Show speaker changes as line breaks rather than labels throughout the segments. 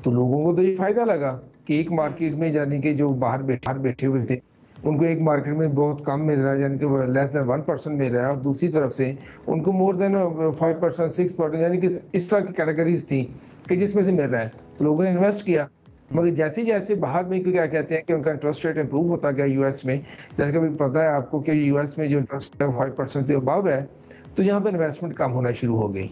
تو لوگوں کو تو یہ فائدہ لگا کہ ایک مارکیٹ میں یعنی کہ جو باہر بیٹھے ہوئے تھے ان کو ایک مارکیٹ میں بہت کم مل رہا ہے یعنی کہ لیس دین 1% مل رہا ہے، اور دوسری طرف سے ان کو مور دین 5% 6% یعنی کہ اس طرح کی کیٹیگریز تھیں کہ جس میں سے مل رہا ہے، تو لوگوں نے انویسٹ کیا۔ مگر جیسے جیسے باہر میں کیا کہتے ہیں کہ ان کا انٹرسٹ ریٹ امپروو ہوتا گیا یو ایس میں، جیسے کہ پتا ہے آپ کو کہ یو ایس میں جو انٹرسٹ 5% سے ابو ہے، تو یہاں پہ انویسٹمنٹ کم ہونا شروع ہو گئی۔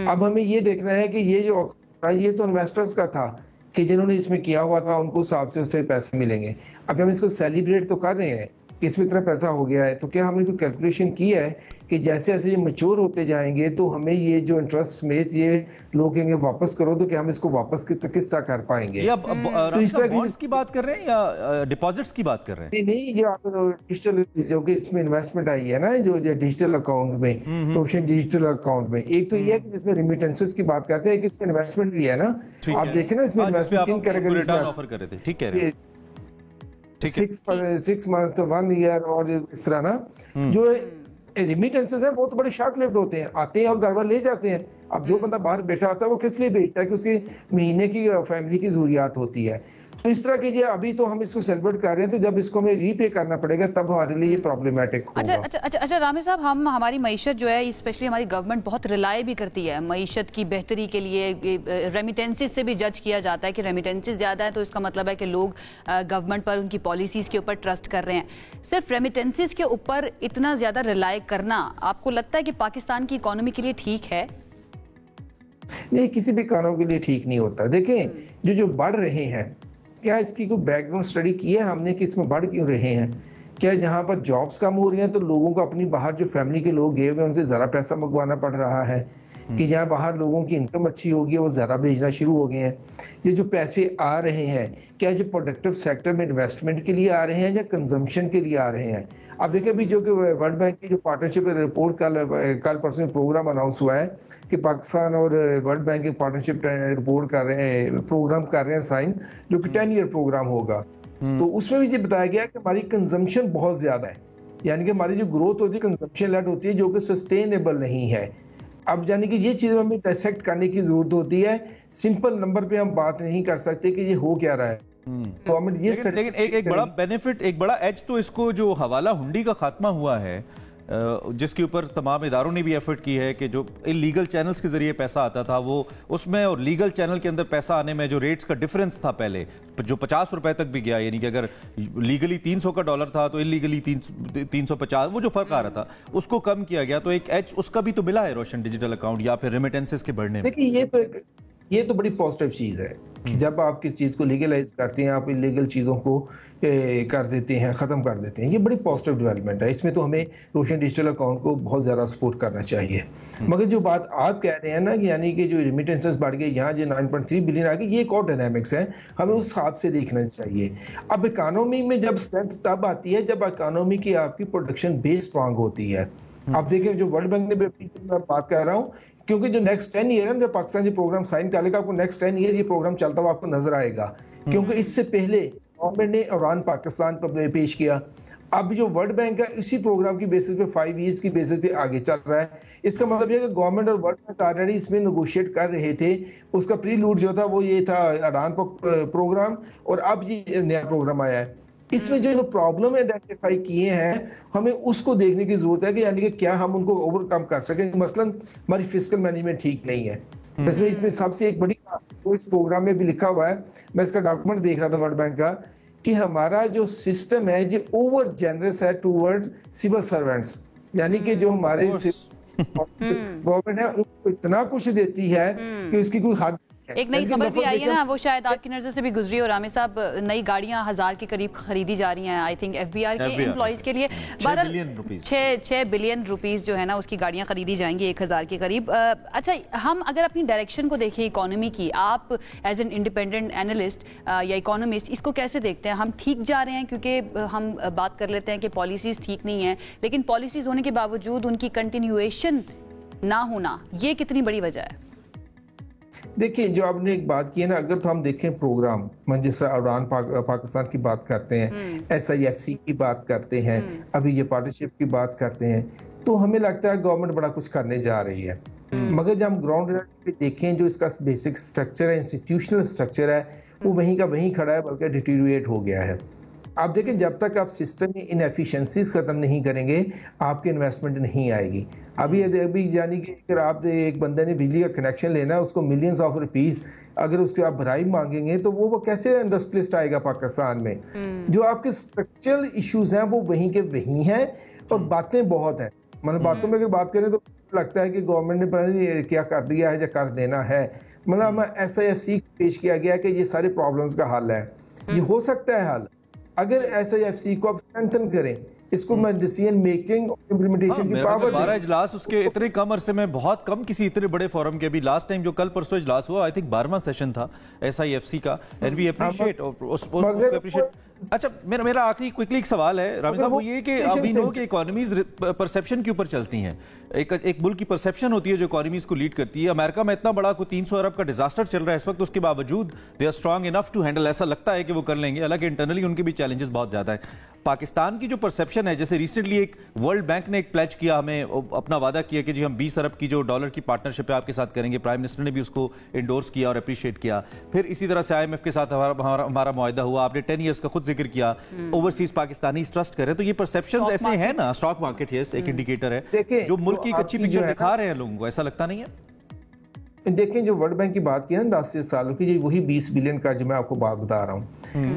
اب ہمیں یہ دیکھنا ہے کہ یہ تو انویسٹرز کا تھا کہ جنہوں نے اس میں کیا ہوا تھا ان کو حساب سے اس سے پیسے ملیں گے۔ اب ہم اس کو سیلیبریٹ تو کر رہے ہیں کہ اس میں اتنا پیسہ ہو گیا ہے، تو کیا ہم نے کوئی کیلکولیشن کی ہے کہ جیسے جیسے یہ میچور ہوتے جائیں گے تو ہمیں یہ جو انٹرسٹ سمیت یہ لوگ کہیں گے واپس کرو، تو کیا ہم اس کو واپس کس طرح کر پائیں گے؟
تو اس طرح بانڈز کی بات کر رہے ہیں یا ڈپازٹس کی بات کر رہے ہیں؟
نہیں، یہ آپ ڈیجیٹل جو کہ اس میں انویسٹمنٹ آئی ہے نا، جو ڈیجیٹل اکاؤنٹ میں، روشن ڈیجیٹل اکاؤنٹ میں، ایک تو یہ ہے کہ جس میں ریمیٹنسز کی بات کرتے ہیں کہ اس میں انویسٹمنٹ بھی ہے نا، آپ دیکھیں نا اس میں انویسٹمنٹ تین کیٹیگریز میں
آفر کر رہے تھے، ٹھیک کہہ رہے ہیں
6 month 1 year اور اس طرح نا، جو ریمیٹنسز ہیں وہ تو بڑے شارٹ لیوڈ ہوتے ہیں، آتے ہیں اور گھر والے لے جاتے ہیں۔ اب جو بندہ باہر بیٹھا ہوتا ہے وہ کس لیے بھیجتا ہے کہ اس کی مہینے کی فیملی کی ضروریات ہوتی ہے۔ تو اس طرح کی ابھی تو ہم اس کو سیلیبریٹ کر رہے ہیں، تو جب اس کو ہمیں ری پے کرنا پڑے گا تب ہمارے لیے یہ پرابلمٹک ہوگا۔
اچھا رامز صاحب، ہماری معیشت جو ہے اسپیشلی ہماری گورنمنٹ بہت ریلائی بھی کرتی ہے معیشت کی بہتری کے لیے، ریمیٹنسز سے بھی جج کیا جاتا ہے کہ ریمیٹنسز زیادہ ہے تو اس کا مطلب ہے کہ لوگ گورنمنٹ پر ان کی پالیسیز کے اوپر ٹرسٹ کر رہے ہیں۔ صرف ریمیٹنسز کے اوپر اتنا زیادہ ریلائی کرنا آپ کو لگتا ہے کہ پاکستان کی اکانومی کے لیے ٹھیک ہے؟
نہیں، کسی بھی اکانومی کے لیے ٹھیک نہیں ہوتا۔ دیکھیں جو بڑھ رہے ہیں، کیا اس کی کوئی بیک گراؤنڈ اسٹڈی کی ہے ہم نے کہ اس میں بڑھ کیوں رہے ہیں؟ کیا جہاں پر جابز کم ہو رہی ہیں تو لوگوں کو اپنی باہر جو فیملی کے لوگ گئے ہوئے ہیں ان سے زیادہ پیسہ منگوانا پڑ رہا ہے؟ کہ جہاں باہر لوگوں کی انکم اچھی ہوگی وہ زیادہ بھیجنا شروع ہو گئے ہیں؟ یہ جو پیسے آ رہے ہیں کیا یہ پروڈکٹیو سیکٹر میں انویسٹمنٹ کے لیے آ رہے ہیں یا کنزمپشن کے لیے آ رہے ہیں؟ اب دیکھیں ابھی جو کہ ورلڈ بینک کی جو پارٹنرشپ رپورٹ کل پرسوں پروگرام اناؤنس ہوا ہے کہ پاکستان اور ورلڈ بینک کی پارٹنرشپ رپورٹ کر رہے ہیں، پروگرام کر رہے ہیں سائن، جو کہ 10 ایئر پروگرام ہوگا۔ تو اس میں بھی یہ بتایا گیا کہ ہماری کنزمپشن بہت زیادہ ہے، یعنی کہ ہماری جو گروتھ ہوتی ہے کنزمپشن لیڈ ہوتی ہے جو کہ سسٹینیبل نہیں ہے۔ اب یعنی کہ یہ چیزیں ہمیں ڈائسیکٹ کرنے کی ضرورت ہوتی ہے، سمپل نمبر پہ ہم بات نہیں کر سکتے کہ یہ ہو کیا رہا ہے۔
لیکن ایک بڑا بینیفٹ، ایک بڑا ایج تو اس کو جو حوالہ ہنڈی کا خاتمہ ہوا ہے، جس کے اوپر تمام اداروں نے بھی ایفرٹ کی ہے کہ جو لیگل چینلز کے ذریعے پیسہ آتا تھا وہ اس میں، اور لیگل چینل کے اندر پیسہ آنے میں جو ریٹس کا ڈیفرنس تھا پہلے جو 50 روپے تک بھی گیا، یعنی کہ اگر لیگلی 300 کا ڈالر تھا تو انلیگلی 350، وہ جو فرق آ رہا تھا اس کو کم کیا گیا، تو ایک ایج اس کا بھی تو ملا ہے روشن ڈیجیٹل اکاؤنٹ یا پھر ریمیٹنسز کے بڑھنے میں۔
دیکھیں یہ تو بڑی پازیٹیو چیز ہے کہ جب آپ کس چیز کو لیگلائز کرتے ہیں، آپ انلیگل چیزوں کو کر دیتے ہیں، ختم کر دیتے ہیں، یہ بڑی پازیٹیو ڈیولپمنٹ ہے۔ اس میں تو ہمیں روشن ڈیجیٹل اکاؤنٹ کو بہت زیادہ سپورٹ کرنا چاہیے۔ مگر جو بات آپ کہہ رہے ہیں نا کہ یعنی کہ جو ریمیٹنسز بڑھ گئے، یہاں جو 9.3 بلین آ گئی، یہ ایک اور ڈائنامکس ہے، ہمیں اس حساب سے دیکھنا چاہیے۔ اب اکانومی میں جب اسٹرینتھ تب آتی ہے جب اکانومی کی آپ کی پروڈکشن بیس اسٹرانگ ہوتی ہے۔ اب دیکھیں جو ورلڈ بینک نے میں بات کر رہا ہوں، کیونکہ جو نیکسٹ 10 ایئر ہے، جب پاکستان یہ پروگرام سائن کر لے گا، آپ کو نیکسٹ 10 ایئر یہ پروگرام چلتا ہوا آپ کو نظر آئے گا، کیونکہ اس سے پہلے گورنمنٹ نے ایران پاکستان پر پیش کیا۔ اب جو ورلڈ بینک ہے اسی پروگرام کی بیسس پہ 5 ایئرز کی بیسس پہ آگے چل رہا ہے۔ اس کا مطلب یہ کہ گورنمنٹ اور ورلڈ بینک آلریڈی اس میں نیگوشیٹ کر رہے تھے، اس کا پری لوڈ جو تھا وہ یہ تھا ایران پروگرام، اور اب یہ نیا پروگرام آیا ہے۔ اس میں جو پرابلم آئیڈینٹیفائی کیے ہیں ہمیں اس کو دیکھنے کی ضرورت ہے کہ یعنی کہ کیا ہم ان کو اوور کم کر سکیں۔ مثلاً ہماری فسکل مینجمنٹ ٹھیک نہیں ہے، اس میں سب سے ایک بڑی بات اس پروگرام میں بھی لکھا ہوا ہے، میں اس کا ڈاکومنٹ دیکھ رہا تھا ورلڈ بینک کا، کہ ہمارا جو سسٹم ہے یہ اوور جنرس ہے ٹوورڈ سول سروینٹس، یعنی کہ جو ہمارے گورنمنٹ ہے ان کو اتنا کچھ دیتی ہے کہ اس کی کوئی حد۔
ایک نئی خبر بھی آئی ہے نا، وہ شاید آپ کی نظر سے بھی گزری ہو رامز صاحب، نئی گاڑیاں 1000 کے قریب خریدی جا رہی ہیں I think F B R کے امپلائیز کے لیے، 6 بلین روپیز جو ہے نا اس کی گاڑیاں خریدی جائیں گی 1000 کے قریب۔ اچھا، ہم اگر اپنی ڈائریکشن کو دیکھیں اکانومی کی، آپ ایز این انڈیپینڈنٹ اینالسٹ یا اکانومسٹ اس کو کیسے دیکھتے ہیں؟ ہم ٹھیک جا رہے ہیں؟ کیونکہ ہم بات کر لیتے ہیں کہ پالیسیز ٹھیک نہیں ہیں، لیکن پالیسیز ہونے کے باوجود ان کی کنٹینیویشن نہ ہونا، یہ کتنی بڑی وجہ ہے؟
دیکھیں جو آپ نے ایک بات کی ہے نا، اگر تو ہم دیکھیں پروگرام جس طرح ایران پاکستان کی بات کرتے ہیں، SIFC کی بات کرتے ہیں، ابھی یہ پارٹنرشپ کی بات کرتے ہیں، تو ہمیں لگتا ہے گورنمنٹ بڑا کچھ کرنے جا رہی ہے۔ मगर जब हम ग्राउंड रियलिटी पे देखें जो इसका बेसिक स्ट्रक्चर है, इंस्टीट्यूशनल स्ट्रक्चर है, वो वहीं का वहीं खड़ा है, बल्कि डिटीरिएट हो गया है। आप देखें जब तक आप सिस्टम में इनएफिशिएंसीज खत्म नहीं करेंगे आपकी इन्वेस्टमेंट नहीं आएगी। अभी यानी कि अगर आप एक बंदे ने बिजली का कनेक्शन लेना है, उसको मिलियंस ऑफ रुपीस अगर उसके आप भराई मांगेंगे तो वो कैसे इंडस्ट्रियलिस्ट आएगा पाकिस्तान में। जो आपके स्ट्रक्चरल इश्यूज हैं वो वहीं के वहीं हैं और बातें बहुत हैं। मतलब बातों में अगर बात करें तो लगता है कि गवर्नमेंट ने पता नहीं क्या कर दिया है या कर देना है। मतलब SIFC पेश किया गया कि ये सारे प्रॉब्लम्स का हल है। ये हो सकता है हल अगर SIFC को आप स्ट्रेंथन करें, इसको डिसीजन मेकिंग और इम्प्लीमेंटेशन की पावर।
12 इजलास उसके इतने कम अरसे में, बहुत कम किसी इतने बड़े फोरम के। अभी लास्ट टाइम जो कल परसों इजलास हुआ, आई थिंक 12वां सेशन था SIFC का, एंड वी अप्रिशिएट। अच्छा, मेरा आखिरी क्विकली एक सवाल है रामी साहब, वो ये कि अभी नो कि इकोनॉमीज परसेप्शन के ऊपर चलती हैं। एक मुल्क की परसेप्शन होती है जो इकोनॉमीज को लीड करती है। अमेरिका में इतना बड़ा कोई 300 अरब का डिजास्टर चल रहा है इस वक्त, उसके बावजूद they are strong enough to handle, ऐसा लगता है कि वो कर लेंगे, हालांकि इंटरनली उनके भी चैलेंजेस बहुत ज्यादा है। पाकिस्तान की जो परसेप्शन है, जैसे रिसेंटली एक वर्ल्ड बैंक ने एक प्लेज किया, हमें अपना वादा किया कि जी हम 20 अरब की जो डॉलर की पार्टनरशिप है आपके साथ करेंगे, प्राइम मिनिस्टर ने भी उसको इंडोर्स किया और अप्रिशिएट किया। फिर इसी तरह से IMF के साथ हमारा मुआहदा हुआ, आपने 10 ईयर्स का खुद जिक्र किया, ओवरसीज पाकिस्तानी ट्रस्ट करें। तो ये परसेप्शंस ऐसे हैं ना, स्टॉक मार्केट एक इंडिकेटर है जो मुल्क की एक अच्छी पिक्चर दिखा रहे हैं लोगों को, ऐसा लगता नहीं है?
देखें जो वर्ल्ड बैंक की बात की ना 10 सालों की, वही 20 बिलियन का जो मैं आपको बात बता रहा हूँ।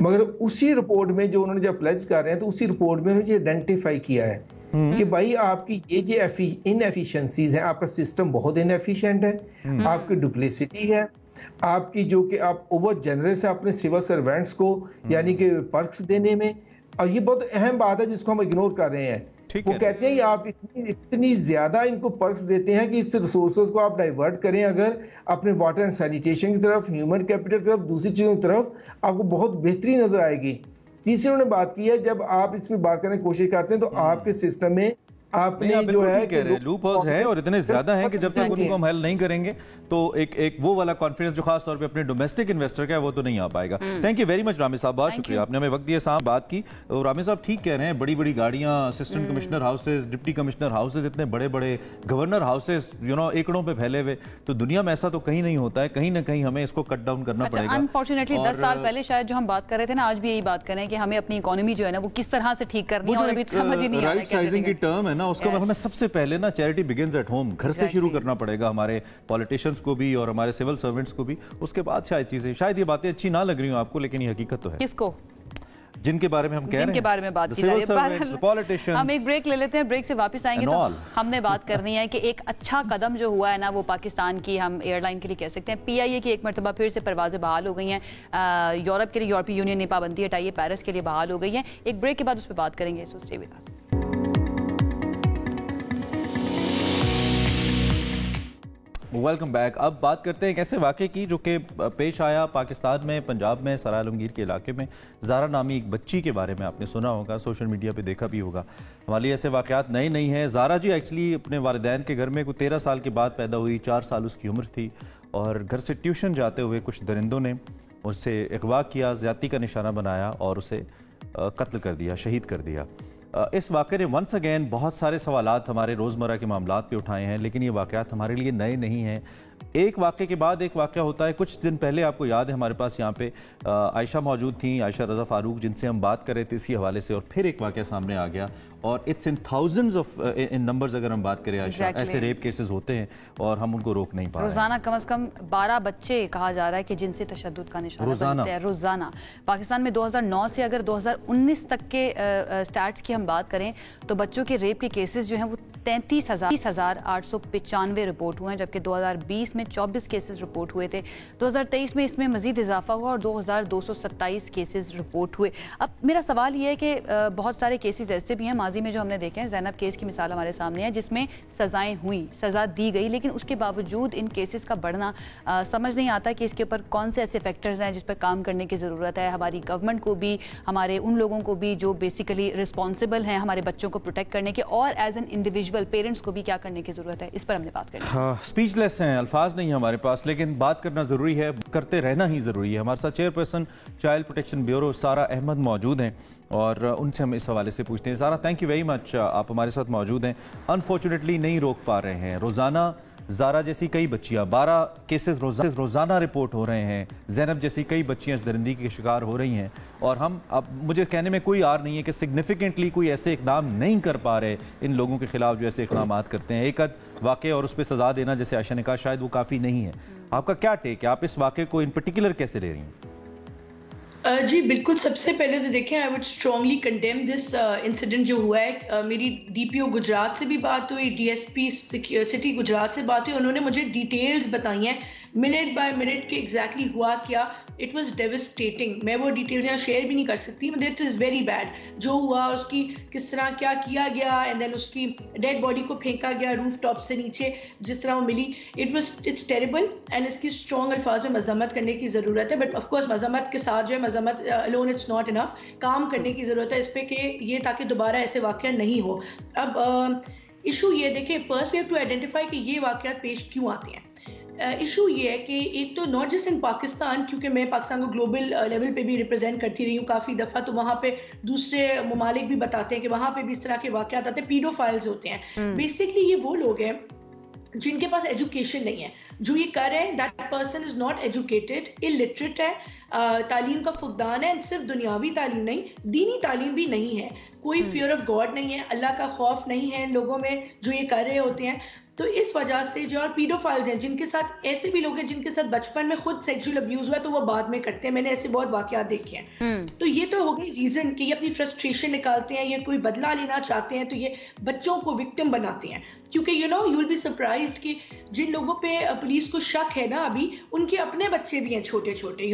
मगर उसी रिपोर्ट में जो उन्होंने जब प्लेज कर रहे हैं तो उसी रिपोर्ट में उन्होंने आइडेंटिफाई किया है कि भाई आपकी ये जो इनएफिशिएंसीज हैं, आपका सिस्टम बहुत इनएफिशिएंट है, आपकी डुप्लिसिटी है, आपकी जो कि आप ओवर जनरस है अपने सिविल सर्वेंट्स को यानी कि पर्क्स देने में। और ये बहुत अहम बात है जिसको हम इग्नोर कर रहे हैं। वो कहते हैं कि आप इतनी ज्यादा इनको पर्क्स देते हैं कि इस रिसोर्सेज को आप डाइवर्ट करें अगर अपने वाटर एंड सैनिटेशन की तरफ, ह्यूमन कैपिटल की तरफ, दूसरी चीजों की तरफ, आपको बहुत बेहतरी नजर आएगी। तीसरी उन्होंने बात की है, जब आप इसमें बात करने की कोशिश करते हैं तो आपके सिस्टम में आपने जो है
लूप होल्स हैं और इतने ज्यादा हैं कि जब तक उनको हम हल नहीं करेंगे तो एक वो वाला कॉन्फिडेंस जो खास तौर पे अपने डोमेस्टिक इन्वेस्टर का है वो तो नहीं आ पाएगा। Thank you very much Rami साहब, बहुत शुक्रिया, आपने हमें वक्त दिया, साहब बात की। और रामी साहब ठीक कह रहे हैं, बड़ी बड़ी गाड़ियां, assistant commissioner houses, deputy commissioner houses, इतने बड़े बड़े गवर्नर हाउसेज एकड़ों पे फैले हुए, तो दुनिया में ऐसा तो कहीं नहीं होता है। कहीं ना कहीं हमें इसको कट डाउन करना पड़ेगा।
अनफॉर्चुनेटली 10 साल पहले शायद जो हम बात कर रहे थे ना, आज भी यही बात कर रहे हैं कि हमें अपनी इकोनॉमी जो है ना वो किस तरह से ठीक करनी है, और अभी समझ ही नहीं आ रहा है।
राइट साइजिंग की टर्म है ना, उसको हमें सबसे पहले ना चैरिटी बिगिंस एट होम, घर से शुरू करना पड़ेगा हमारे पॉलिटिशियंस को भी और हमारे सिविल सर्वेंट्स को भी। उसके बाद शायद ये बातें अच्छी ना लग रही हो आपको, लेकिन ये हकीकत तो है।
किसको?
जिनके बारे में हम कह रहे हैं,
जिनके बारे में बात की जा रही है। हम एक ब्रेक ले लेते हैं, ब्रेक से वापस आएंगे तो हमने बात करनी है कि एक अच्छा कदम जो हुआ है ना वो पाकिस्तान की, हम एयरलाइन के लिए कह सकते हैं, PIA की एक मरतबा फिर से परवाजें बहाल हो गई हैं। यूरोप के लिए यूरोपीय यूनियन ने पाबंदी हटाई है, पेरिस के लिए बहाल हो गई है। एक ब्रेक के बाद उस पर बात करेंगे। So stay with us.
Welcome back. अब बात करते हैं एक ऐसे वाक़े की जो कि पेश आया पाकिस्तान में, पंजाब में, सराय आलमगीर के इलाके में। ज़ारा नामी एक बच्ची के बारे में आपने सुना होगा, सोशल मीडिया पे देखा भी होगा। हमारे लिए ऐसे वाक़यात नए नहीं हैं। ज़ारा जी एक्चुअली अपने वालिदैन के घर में कोई 13 साल के बाद पैदा हुई, 4 साल उसकी उम्र थी, और घर से ट्यूशन जाते हुए कुछ दरिंदों ने उससे अगवा किया, ज़्यादती का निशाना बनाया और उसे कत्ल कर दिया, शहीद कर दिया। इस वाक़े ने वंस अगेन बहुत सारे सवालात हमारे रोज़मर्रा के मामलात पे उठाए हैं, लेकिन ये वाक़यात हमारे लिए नए नहीं हैं। एक वाक़े के बाद एक वाक़या होता है। कुछ दिन पहले आपको याद है हमारे पास यहाँ पे आयशा मौजूद थी, आयशा रज़ा फ़ारूक, जिनसे हम बात कर रहे थे इसी हवाले से, और फिर एक वाक़या सामने आ गया, और it's in thousands of in numbers अगर हम बात करें आयशा, ऐसे रेप केसेस होते हैं और हम उनको रोक नहीं पा रहे।
रोजाना कम से कम 12 बच्चे कहा जा रहा है कि जिनसे तशद्दुद का निशाना बनते हैं रोजाना। पाकिस्तान में 2009 से अगर 2019 तक के स्टैट्स की हम बात करें तो बच्चों के रेप के केसेस जो हैं वो 33,895 रिपोर्ट हुए हैं, जबकि 2020 में 24 केसेस रिपोर्ट हुए थे। 2023 में इसमें मजीद इजाफा हुआ और 2,227 केसेस रिपोर्ट हुए। अब मेरा सवाल ये है कि बहुत सारे केसेस ऐसे भी हैं माजी में जो हमने देखे हैं, ज़ैनब केस की मिसाल हमारे सामने है जिसमें सजाएं हुई, सज़ा दी गई, लेकिन उसके बावजूद इन केसेस का बढ़ना समझ नहीं आता कि इसके ऊपर कौन से ऐसे फैक्टर्स हैं जिस पर काम करने की ज़रूरत है। हमारी गवर्नमेंट को भी, हमारे उन लोगों को भी जो बेसिकली रिस्पॉन्सिबल हैं हमारे बच्चों को प्रोटेक्ट करने के, और एज एन इंडिविजुअल पेरेंट्स को भी क्या करने की जरूरत है, इस पर हमने बात करनी है।
स्पीचलेस हैं, अल्फाज नहीं है हमारे पास, लेकिन बात करना जरूरी है, करते रहना ही जरूरी है। हमारे साथ चेयरपर्सन चाइल्ड प्रोटेक्शन ब्यूरो सारा अहमद मौजूद हैं और उनसे हम इस हवाले से पूछते हैं। सारा, थैंक यू वेरी मच, आप हमारे साथ मौजूद हैं। अनफॉर्चुनेटली नहीं रोक पा रहे हैं, रोजाना زارا جیسی کئی بچیاں 12 کیسز روزانہ رپورٹ ہو رہے ہیں, زینب جیسی کئی بچیاں اس درندگی کے شکار ہو رہی ہیں, اور ہم اب مجھے کہنے میں کوئی آر نہیں ہے کہ سگنیفیکنٹلی کوئی ایسے اقدام نہیں کر پا رہے ان لوگوں کے خلاف جو ایسے اقدامات کرتے ہیں. ایک واقعہ اور اس پہ سزا دینا جیسے عائشہ نے کہا شاید وہ کافی نہیں ہے. آپ کا کیا ٹیک ہے, آپ اس واقعے کو ان پرٹیکولر کیسے لے رہی ہیں؟
جی بالکل, سب سے پہلے تو دیکھیں I would strongly condemn this incident جو ہوا ہے. میری ڈی پی او گجرات سے بھی بات ہوئی, D S P city Gujarat سے بات ہوئی, انہوں نے مجھے ڈیٹیلز بتائی ہیں منٹ بائی منٹ کہ ایگزیکٹلی ہوا کیا. It was devastating. میں وہ ڈیٹیلز یہاں شیئر بھی نہیں کر سکتی. اٹ از ویری بیڈ جو ہوا, اس کی کس طرح کیا کیا گیا, اینڈ دین اس کی ڈیڈ باڈی کو پھینکا گیا روف ٹاپ سے نیچے جس طرح وہ ملی. اٹس ٹیریبل اینڈ اس کی اسٹرانگ الفاظ میں مذمت کرنے کی ضرورت ہے. بٹ آف کورس مذمت کے ساتھ جو ہے مذمت alone it's not enough, کام کرنے کی ضرورت ہے اس پہ کہ یہ تاکہ دوبارہ ایسے واقعہ نہیں ہو. اب ایشو یہ دیکھیں, first we have to identify کہ یہ واقعات پیش کیوں آتے ہیں. ایشو یہ ہے کہ ایک تو ناٹ جسٹ ان پاکستان, کیونکہ میں پاکستان کو گلوبل لیول پہ بھی ریپرزینٹ کرتی رہی ہوں کافی دفعہ, تو وہاں پہ دوسرے ممالک بھی بتاتے ہیں کہ وہاں پہ بھی اس طرح کے واقعات آتے ہیں. پیڈو فائلز ہوتے ہیں. بیسکلی یہ وہ لوگ ہیں جن کے پاس ایجوکیشن نہیں ہے, جو یہ کر رہے ہیں that person is not educated, illiterate ہے, تعلیم کا فقدان ہے, صرف دنیاوی تعلیم نہیں دینی تعلیم بھی نہیں ہے, کوئی فیئر آف گاڈ نہیں ہے, اللہ کا خوف نہیں ہے لوگوں میں جو یہ کر رہے ہوتے ہیں. تو اس وجہ سے جو اور پیڈو فائلز ہیں جن کے ساتھ ایسے بھی لوگ ہیں جن کے ساتھ بچپن میں خود سیکشل ابیوز ہوا ہے تو وہ بعد میں کرتے ہیں. میں نے ایسے بہت واقعات دیکھے ہیں. تو یہ تو ہو گئی ریزن کہ یہ اپنی فرسٹریشن نکالتے ہیں یا کوئی بدلہ لینا چاہتے ہیں, تو یہ بچوں کو وکٹم بناتے ہیں. کیونکہ یو ول بی سرپرائزڈ کہ جن لوگوں پہ پولیس کو شک ہے نا ابھی, ان کے اپنے بچے بھی ہیں چھوٹے چھوٹے,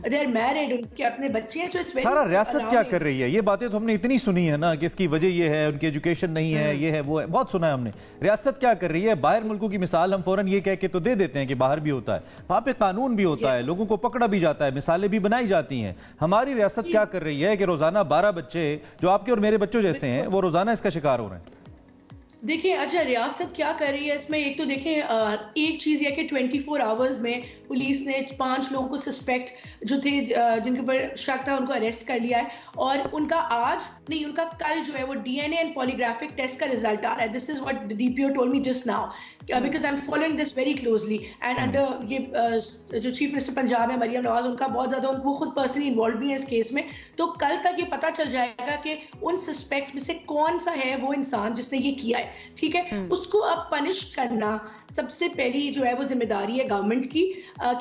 دے آر میرڈ, ان کے اپنے بچے ہیں.
سارا ریاست کیا کر رہی ہے؟ یہ باتیں تو ہم نے اتنی سنی ہے نا کہ اس کی وجہ یہ ہے, ان کی ایجوکیشن نہیں ہے, یہ ہے وہ ہے, بہت سنا ہے ہم نے. ریاست کیا کر رہی ہے؟ باہر ملکوں کی مثال ہم فوراً یہ کہہ کے تو دے دیتے ہیں کہ باہر بھی ہوتا ہے, وہاں پہ قانون بھی ہوتا ہے, لوگوں کو پکڑا بھی جاتا ہے, مثالیں بھی بنائی جاتی ہیں. ہماری ریاست کیا کر رہی ہے کہ روزانہ 12 بچے جو آپ کے اور میرے بچوں جیسے ہیں وہ روزانہ اس کا شکار ہو رہے ہیں.
دیکھیں اچھا ریاست کیا کر رہی ہے اس میں, ایک تو دیکھیں ایک چیز یہ کہ 24 آورز میں پولیس نے 5 لوگوں کو سسپیکٹ جو تھے جن کے اوپر شک تھا ان کو اریسٹ کر لیا ہے, اور ان کا آج نہیں ان کا کل جو ہے وہ D N A and polygraphic test کا رزلٹ آ رہا ہے. This is what D P O told me just now because I'm following this very closely and under یہ جو چیف منسٹر پنجاب ہے مریم نواز, ان کا بہت زیادہ وہ خود پرسنلی انوالوڈ بھی ہیں اس کیس میں. تو کل تک یہ پتہ چل جائے گا کہ ان سسپیکٹ میں سے کون سا ہے وہ انسان جس نے یہ کیا ہے. ٹھیک ہے, اس کو اب پنش کرنا سب سے پہلی جو ہے وہ ذمہ داری ہے گورنمنٹ کی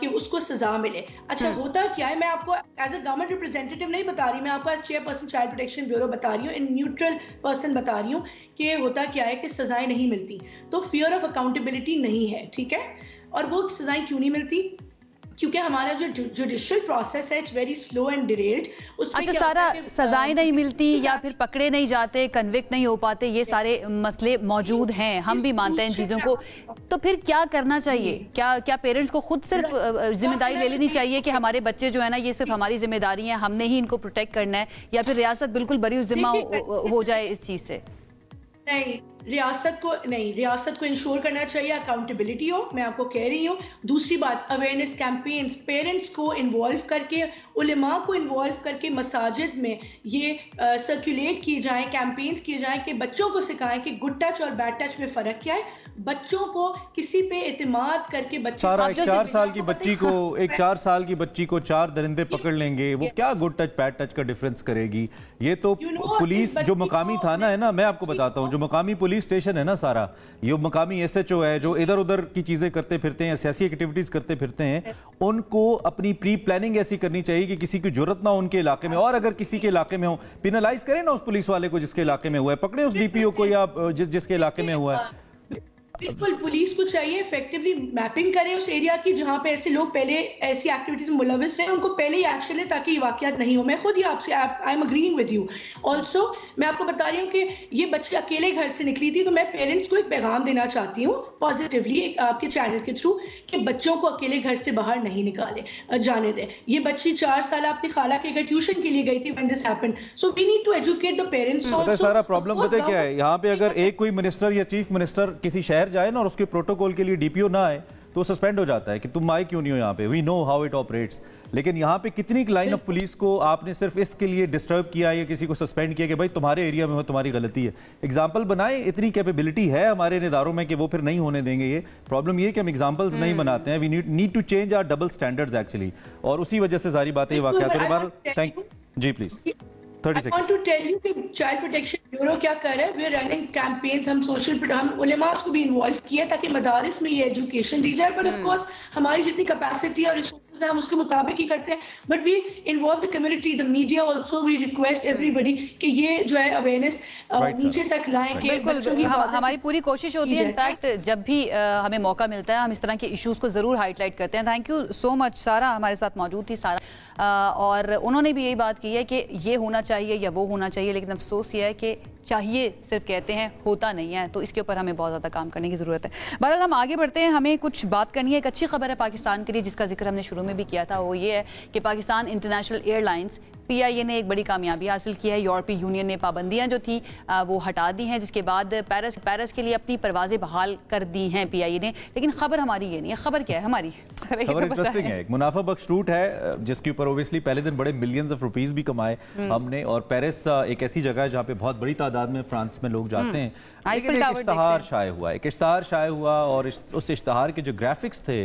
کہ اس کو سزا ملے. اچھا ہوتا کیا ہے, میں آپ کو ایز اے گورنمنٹ ریپرزینٹیٹیو نہیں بتا رہی, میں آپ کو as chairperson child protection bureau بتا رہی ہوں, ان نیوٹرل پرسن بتا رہی ہوں کہ ہوتا کیا ہے کہ سزائیں نہیں ملتی تو فیئر آف اکاؤنٹیبلٹی نہیں ہے. ٹھیک ہے, اور وہ سزائیں کیوں نہیں ملتی؟ کیونکہ ہمارا جو جوڈیشل پروسیس ہے it's very slow and delayed.
اچھا سارا سزائیں نہیں ملتی یا پھر پکڑے نہیں جاتے, کنوکٹ نہیں ہو پاتے, یہ سارے مسئلے موجود ہیں, ہم بھی مانتے ہیں ان چیزوں کو. تو پھر کیا کرنا چاہیے؟ کیا پیرنٹس کو خود صرف ذمہ داری لے لینی چاہیے کہ ہمارے بچے جو ہے نا یہ صرف ہماری ذمہ داری ہے, ہم نے ہی ان کو پروٹیکٹ کرنا ہے, یا پھر ریاست بالکل بری ذمہ ہو جائے اس چیز سے؟
نہیں, ریاست کو انشور کرنا چاہیے اکاؤنٹیبلٹی ہو. میں آپ کو کہہ رہی ہوں. دوسری بات, اویئرنیس کیمپینز, پیرنٹس کو انوالو کر کے, علماء کو انوالو کر کے مساجد میں یہ سرکولیٹ کیے جائیں, کیمپینز کیے جائیں کہ بچوں کو سکھائیں کہ گڈ ٹچ اور بیڈ ٹچ میں فرق کیا ہے. بچوں کو کسی پہ اعتماد کر کے بچے
ایک 4 سال کی بچی کو 4 سال کی بچی کو 4 درندے پکڑ لیں گے, وہ کیا گڈ ٹچ بیڈ ٹچ کا ڈیفرنس کرے گی؟ یہ تو پولیس جو مقامی تھانہ ہے نا, میں آپ کو بتاتا ہوں, جو مقامی پولیس اسٹیشن ہے نا سارا, یہ مقامی ایس ایچ او ہے جو ادھر ادھر کی چیزیں کرتے پھرتے ہیں, سیاسی ایکٹیویٹیز کرتے پھرتے ہیں, ان کو اپنی پری پلاننگ ایسی کرنی چاہیے کہ کسی کی جرت نہ ہو ان کے علاقے میں, اور اگر کسی کے علاقے میں ہو پینلائز کریں نا اس پولیس والے کو جس کے علاقے میں ہوا ہے, پکڑیں اس ڈی پی او کو یا جس کے علاقے میں ہوا ہے.
بالکل پولیس کو چاہیے افیکٹولی میپنگ کرے اس ایریا کی جہاں پہ ایسے لوگ پہلے ایسی ایکٹیویٹیز میں ملوث ہیں, ان کو پہلے ہی ایکشن لے تاکہ یہ واقعات نہیں ہو. میں خود ہی آپ سے I am agreeing with you. Also میں آپ کو بتا رہی ہوں کہ یہ بچی اکیلے گھر سے نکلی تھی, تو میں پیرنٹس کو ایک پیغام دینا چاہتی ہوں پازیٹیولی آپ کے چینل کے تھرو کہ بچوں کو اکیلے گھر سے باہر نہیں نکالے جانے دیں. یہ بچی 4 سال اپنی خالہ کے گھر ٹیوشن کے لیے گئی تھی when this happened. So we need to educate the parents also.
سارا پرابلم پتہ کیا ہے یہاں پہ, اگر ایک کوئی منسٹر یا چیف منسٹر کسی شہر جائے نا اور اس کے پروٹوکول کے لیے ڈی پی او نہ آئے तो सस्पेंड हो जाता है कि तुम आए क्यों नहीं हो यहाँ पे, we know how it operates. लेकिन यहाँ पे कितनी लाइन ऑफ पुलिस को आपने सिर्फ इसके लिए डिस्टर्ब किया या किसी को सस्पेंड किया कि भाई तुम्हारे एरिया में हो, तुम्हारी गलती है। एग्जाम्पल बनाए, इतनी कैपेबिलिटी है हमारे इदारों में कि वो फिर नहीं होने देंगे। ये प्रॉब्लम ये कि हम एग्जाम्पल्स नहीं बनाते हैं। We need to change our double standards actually, और उसी वजह से सारी बातें वाकयात। थैंक जी, please 30
I want to tell you कि चाइल्ड प्रोटेक्शन ब्यूरो क्या कर रहा है, वी आर रनिंग कैंपेन्स, हम सोशल, हम उलेमास को भी इन्वॉल्व किया ताकि मदारिस में ये एजुकेशन दी जाए। बट ऑफ कोर्स हमारी जितनी कैपेसिटी और रिसोर्सेज हैं हम उसके मुताबिक ही करते हैं, but we involve the community, the media also, we request everybody कि ये जो है अवेयरनेस नीचे तक लाएं।
बिल्कुल, हमारी पूरी कोशिश होती है। इनफैक्ट जब भी हमें मौका मिलता है हम इस तरह के इश्यूज को जरूर हाईलाइट करते हैं। Thank you so much. सारा हमारे साथ मौजूद थी, सारा, और उन्होंने भी यही बात की है कि ये होना चाहिए या वो होना चाहिए, लेकिन अफसोस ये है कि चाहिए सिर्फ कहते हैं, होता नहीं है। तो इसके ऊपर हमें बहुत ज़्यादा काम करने की ज़रूरत है। बहरहाल हम आगे बढ़ते हैं, हमें कुछ बात करनी है। एक अच्छी खबर है पाकिस्तान के लिए जिसका जिक्र हमने शुरू में भी किया था, वो ये है कि पाकिस्तान इंटरनेशनल एयरलाइंस PIA ने एक बड़ी कामयाबी हासिल की है। यूरोपीय यूनियन ने पाबंदियां जो थी वो हटा दी हैं, जिसके बाद पेरिस के लिए अपनी परवाजें बहाल कर दी हैं PIA ने। लेकिन खबर हमारी ये नहीं है। खबर क्या है हमारी?
खबर इंटरेस्टिंग है। एक मुनाफा बख्श रूट है जिसके ऊपर ओब्वियसली पहले दिन बड़े मिलियंस ऑफ रुपीस भी कमाए हमने, और पेरिस एक ऐसी जगह है जहाँ पे बहुत बड़ी तादाद में फ्रांस में लोग जाते हैं। लेकिन एक इश्तहार शाये हुआ, और उस इश्तहार के जो ग्राफिक्स थे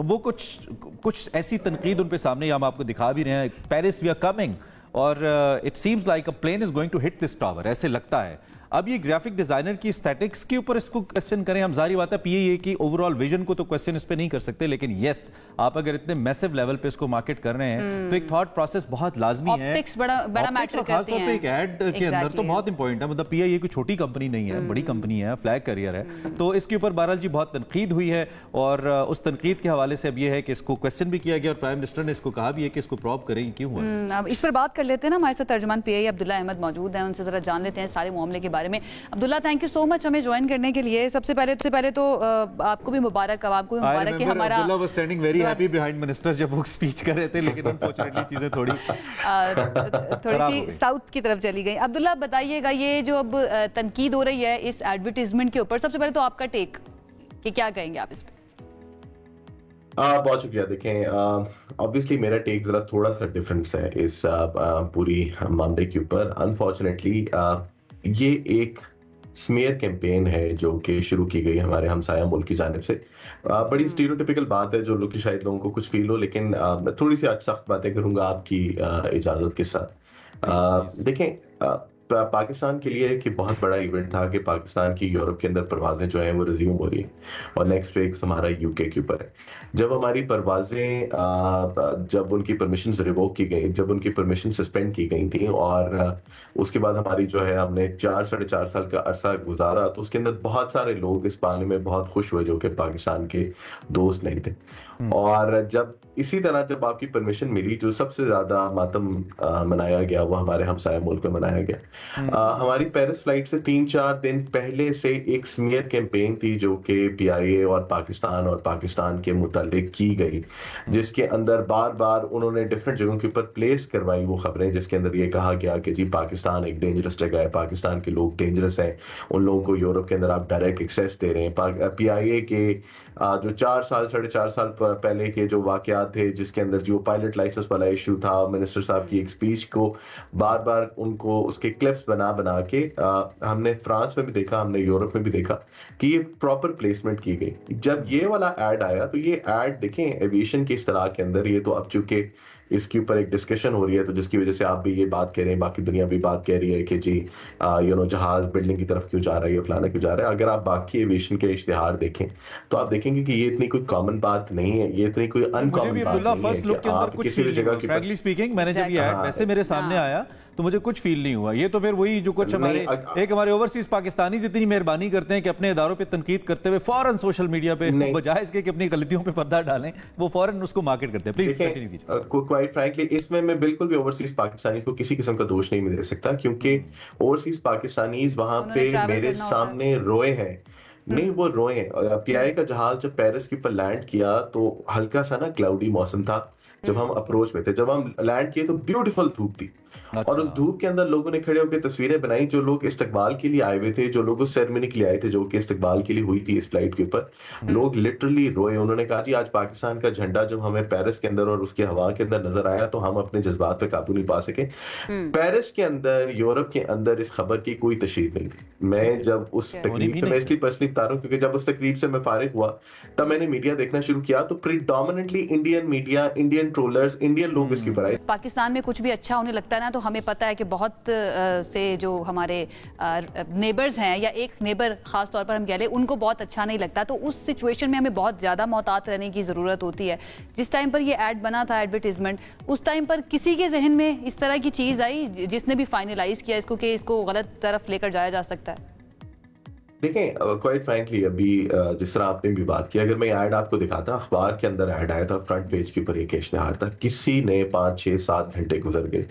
वो कुछ ऐसी तनकीद उन पे सामने, हम आपको दिखा भी रहे हैं, पेरिस वी आर कमिंग, और it seems like a plane is going to hit this tower, ऐसे लगता है। अब ये ग्राफिक डिजाइनर की एस्थेटिक्स के ऊपर इसको क्वेश्चन करें हम, जारी बात है PIA की ओवरऑल विजन को तो क्वेश्चन इस पे नहीं कर सकते, लेकिन यस, आप अगर इतने मैसिव लेवल पे इसको मार्केट कर रहे हैं तो एक थॉट प्रोसेस बहुत लाजमी है।
ऑप्टिक्स बड़ा मैटर करती हैं।
एक एड के अंदर तो बहुत इंपॉर्टेंट है। मतलब PIA कोई छोटी कंपनी नहीं है, बड़ी कंपनी है, फ्लैग कैरियर है। तो इसके ऊपर बहरहाल जी बहुत तनकीद हुई है, और उस तनकीद के हवाले से अब ये है कि इसको क्वेश्चन भी किया गया, और प्राइम मिनिस्टर ने इसको कहा भी है कि इसको प्रॉब करें क्यों हुआ।
अब इस पर बात कर लेते हैं ना, हमारे साथ तर्जुमान PIA अब्दुल्ला अहमद मौजूद हैं, उनसे जरा जान लेते हैं सारे मामले के बारे में। Abdullah, thank you so much हमें ज्वाइन करने के लिए। सबसे पहले तो आपको भी मुबारक, आपको भी मुबारक कि हमारा
Abdullah was standing very happy behind minister जब वो स्पीच कर रहे थे, लेकिन अनफॉर्चुनेटली चीजें थोड़ी
सी साउथ की तरफ चली गई। अब्दुल्ला बताइएगा, ये जो अब तनकीद हो रही है इस एडवर्टाइजमेंट के ऊपर, सबसे पहले तो आपका टेक कि क्या कहेंगे आप इस पे?
बहुत शुक्रिया। देखें, ऑब्वियसली मेरा टेक जरा थोड़ा सा डिफरेंस है इस पूरी मामले के ऊपर। अनफॉर्चुनेटली ये एक स्मेयर कैंपेन है जो कि शुरू की गई हमारे हमसाया मुल्क की जानिब से। बड़ी स्टीरियोटिपिकल बात है जो लोग शायद लोगों को कुछ फील हो, लेकिन मैं थोड़ी सी आज सख्त बातें करूंगा आपकी इजाजत के साथ। देखें, पाकिस्तान के लिए कि बहुत बड़ा इवेंट था कि पाकिस्तान की यूरोप के अंदर परवाजें जो हैं वो रिज्यूम हो रही हैं, और नेक्स्ट फेज हमारा UK के ऊपर है। जब हमारी परवाजें जब उनकी परमिशन रिवोक की गई, जब उनकी परमिशन सस्पेंड की गई थी, और उसके बाद हमारी जो है हमने 4-4.5 साल का अरसा गुजारा, तो उसके अंदर बहुत सारे लोग इस पाने में बहुत खुश हुए जो कि पाकिस्तान के दोस्त नहीं थे। और जब इसी तरह जब आपकी परमिशन मिली, जो सबसे ज्यादा मातम मनाया गया वो हमारे हमसाया मुल्क में मनाया गया। हमारी पेरिस फ्लाइट से 3-4 दिन पहले से एक स्मीयर कैंपेन थी जो कि PIA और पाकिस्तान के मुतालिक की गई, जिसके अंदर बार बार उन्होंने डिफरेंट जगहों के ऊपर प्लेस करवाई वो खबरें, जिसके अंदर ये कहा गया कि जी पाकिस्तान एक डेंजरस जगह है, पाकिस्तान के लोग डेंजरस हैं, उन लोगों को यूरोप के अंदर आप डायरेक्ट एक्सेस दे रहे हैं। PIA के जो 4-4.5 साल पहले के जो वाकयात थे, जिसके अंदर जो पायलट लाइसेंस वाला इशू था, मिनिस्टर साहब की एक स्पीच को बार बार उनको उसके क्लिप्स बना के हमने फ्रांस में भी देखा, हमने यूरोप में भी देखा कि ये प्रॉपर प्लेसमेंट की गई। जब ये वाला एड आया तो ये एड देखें एविएशन की इस तरह के अंदर, ये तो अब चूंकि इसके ऊपर एक डिस्कशन हो रही है, तो जिसकी वजह से आप भी ये बात कह रहे हैं, बाकी दुनिया भी बात कह रही है कि जी जहाज बिल्डिंग की तरफ क्यों जा रहा है, फलाना क्यों जा रहा है। अगर आप बाकी एविएशन के इश्तिहार देखें तो आप देखेंगे कि ये इतनी कोई कॉमन बात नहीं है, ये इतनी कोई अनकॉमन बात नहीं है कि आप किसी भी जगह की।
फ्रैंकली स्पीकिंग, मैंने जब ये वैसे मेरे सामने आया तो मुझे कुछ फील नहीं हुआ। ये तो फिर वही जो कुछ हमारे ओवरसीज पाकिस्तानी इतनी मेहरबानी करते हैं कि अपने इदारों पे तनकीद करते हुए फौरन सोशल मीडिया पे बजाय इसके कि अपनी गलतियों पे पर्दा डालें, वो फौरन उसको मार्केट करते हैं। प्लीज कंटिन्यू कीजिए।
क्वाइट फ्रैंकली इसमें मैं बिल्कुल भी ओवरसीज पाकिस्तानी को किसी किस्म का दोष नहीं दे सकता, क्योंकि ओवरसीज पाकिस्तानी वहां पे मेरे सामने रोए हैं। नहीं, वो रोए हैं। PIA का जहाज जब पेरिस के ऊपर लैंड किया तो हल्का सा ना क्लाउडी मौसम था जब हम अप्रोच में थे। जब हम लैंड किए तो ब्यूटीफुल धूप थी, اور اس دھوپ کے اندر لوگوں نے کھڑے ہو کے تصویریں بنائی. جو لوگ استقبال کے لیے آئے ہوئے تھے, جو لوگ اس سیرمنی کے لیے آئے تھے جو کہ استقبال کے لیے ہوئی تھی اس فلائٹ کے اوپر, لوگ لٹرلی روئے. انہوں نے کہا جی آج پاکستان کا جھنڈا جب ہمیں پیرس کے اندر اور اس کے ہوا کے اندر نظر آیا تو ہم اپنے جذبات پہ قابو نہیں پا سکے. پیرس کے اندر, یورپ کے اندر اس خبر کی کوئی تشہیر نہیں تھی. میں جب اس تقریب سے, میں اس کی پرسنلی بتا رہا ہوں کیونکہ جب اس تقریب سے میں فارغ ہوا تب میں نے میڈیا دیکھنا شروع کیا تو پریڈومیننٹلی انڈین میڈیا, انڈین ٹرولرز, انڈین لوگ اس کے اوپر آئے.
پاکستان میں کچھ بھی اچھا ہونے لگتا ہے نا تو ہمیں پتہ ہے کہ بہت سے جو ہمارے نیبرز ہیں, یا ایک نیبر خاص طور پر ہم کہہ لیں, ان کو بہت اچھا نہیں لگتا. تو اس سچویشن میں ہمیں بہت زیادہ محتاط رہنے کی ضرورت ہوتی ہے. جس ٹائم پر یہ ایڈ بنا تھا, ایڈورٹیزمنٹ, اس ٹائم پر کسی کے ذہن میں اس طرح کی چیز آئی جس نے بھی فائنلائز کیا اس کو کہ اس کو غلط طرف لے کر جایا جا سکتا ہے؟
دیکھیں کوائٹ فرینکلی ابھی جس طرح آپ نے بھی بات کی, اگر میں ایڈ آپ کو دکھاتا, اخبار کے اندر ایڈ آیا تھا, فرنٹ پیج کے اوپر ایک اشتہار تھا, کسی نے 5, 6, 7 گھنٹے گزر گئے,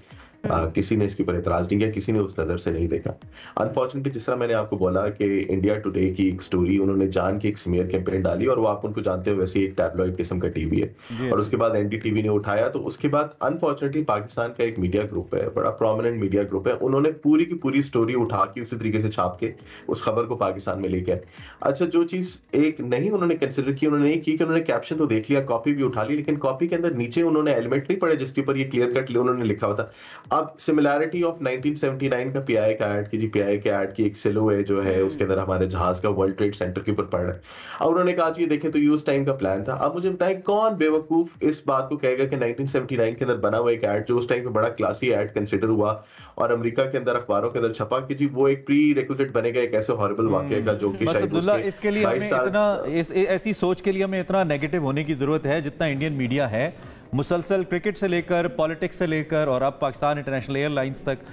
کسی نے اس کے اوپر اعتراض نہیں کیا, کسی نے اس نظر سے نہیں دیکھا. انفارچونیٹلی جس طرح میں نے آپ کو بولا کہ انڈیا ٹوڈے کی ایک سٹوری انہوں نے جان کی ایک سمیئر کیمپین ڈالی, اور وہ آپ ان کو جانتے ہو ویسے ایک ٹیبلوئڈ قسم کا ٹی وی ہے, اور اس کے بعد این ڈی ٹی وی نے اٹھایا. تو اس کے بعد انفارچونیٹلی پاکستان کا ایک میڈیا گروپ ہے, بڑا پرومیننٹ میڈیا گروپ ہے, انہوں نے پوری کی پوری سٹوری اٹھا کے اسی طریقے سے چھاپ کے اس خبر کو پاکستان میں لے کے. اچھا جو چیز ایک نہیں انہوں نے کنسیڈر کی, انہوں نے یہ کی کہ انہوں نے کیپشن تو دیکھ لیا, کاپی بھی اٹھا لی, لیکن کاپی کے اندر نیچے انہوں نے ایلیمنٹ نہیں پڑے جس کے اوپر یہ کلیئر کٹ انہوں نے لکھا ہوتا. اب سملیرٹی آف 1979 کا پی آئی کا ایڈ کی, جی پی آئی کے ایڈ کی ایک سلو ہے جو ہے اس کے اندر ہمارے جہاز کا ورلڈ ٹریڈ سینٹر کے اوپر پڑ رہا ہے. اب انہوں نے کہا جی دیکھیں تو یہ اس ٹائم کا پلان تھا. اب مجھے بتائیں کون بے وقوف اس بات کو کہے گا کہ 1979 کے اندر بنا ہوا ایک ایڈ جو اس ٹائم پہ بڑا کلاسی ایڈ کنسیڈر ہوا اور امریکہ کے اندر اخباروں کے اندر چھپا کہ جی وہ ایک پری ریکوزٹ بنے گا ایک ایسے ہاربل واقعے کا جو کہ شاید
اس کے لیے ہمیں اتنا, ایسی سوچ کے لیے ہمیں اتنا نیگیٹو ہونے کی ضرورت ہے جتنا انڈین میڈیا ہے مسلسل کرکٹ سے لے کر پالیٹکس سے لے کر اور اب پاکستان انٹرنیشنل ایئر لائنز تک.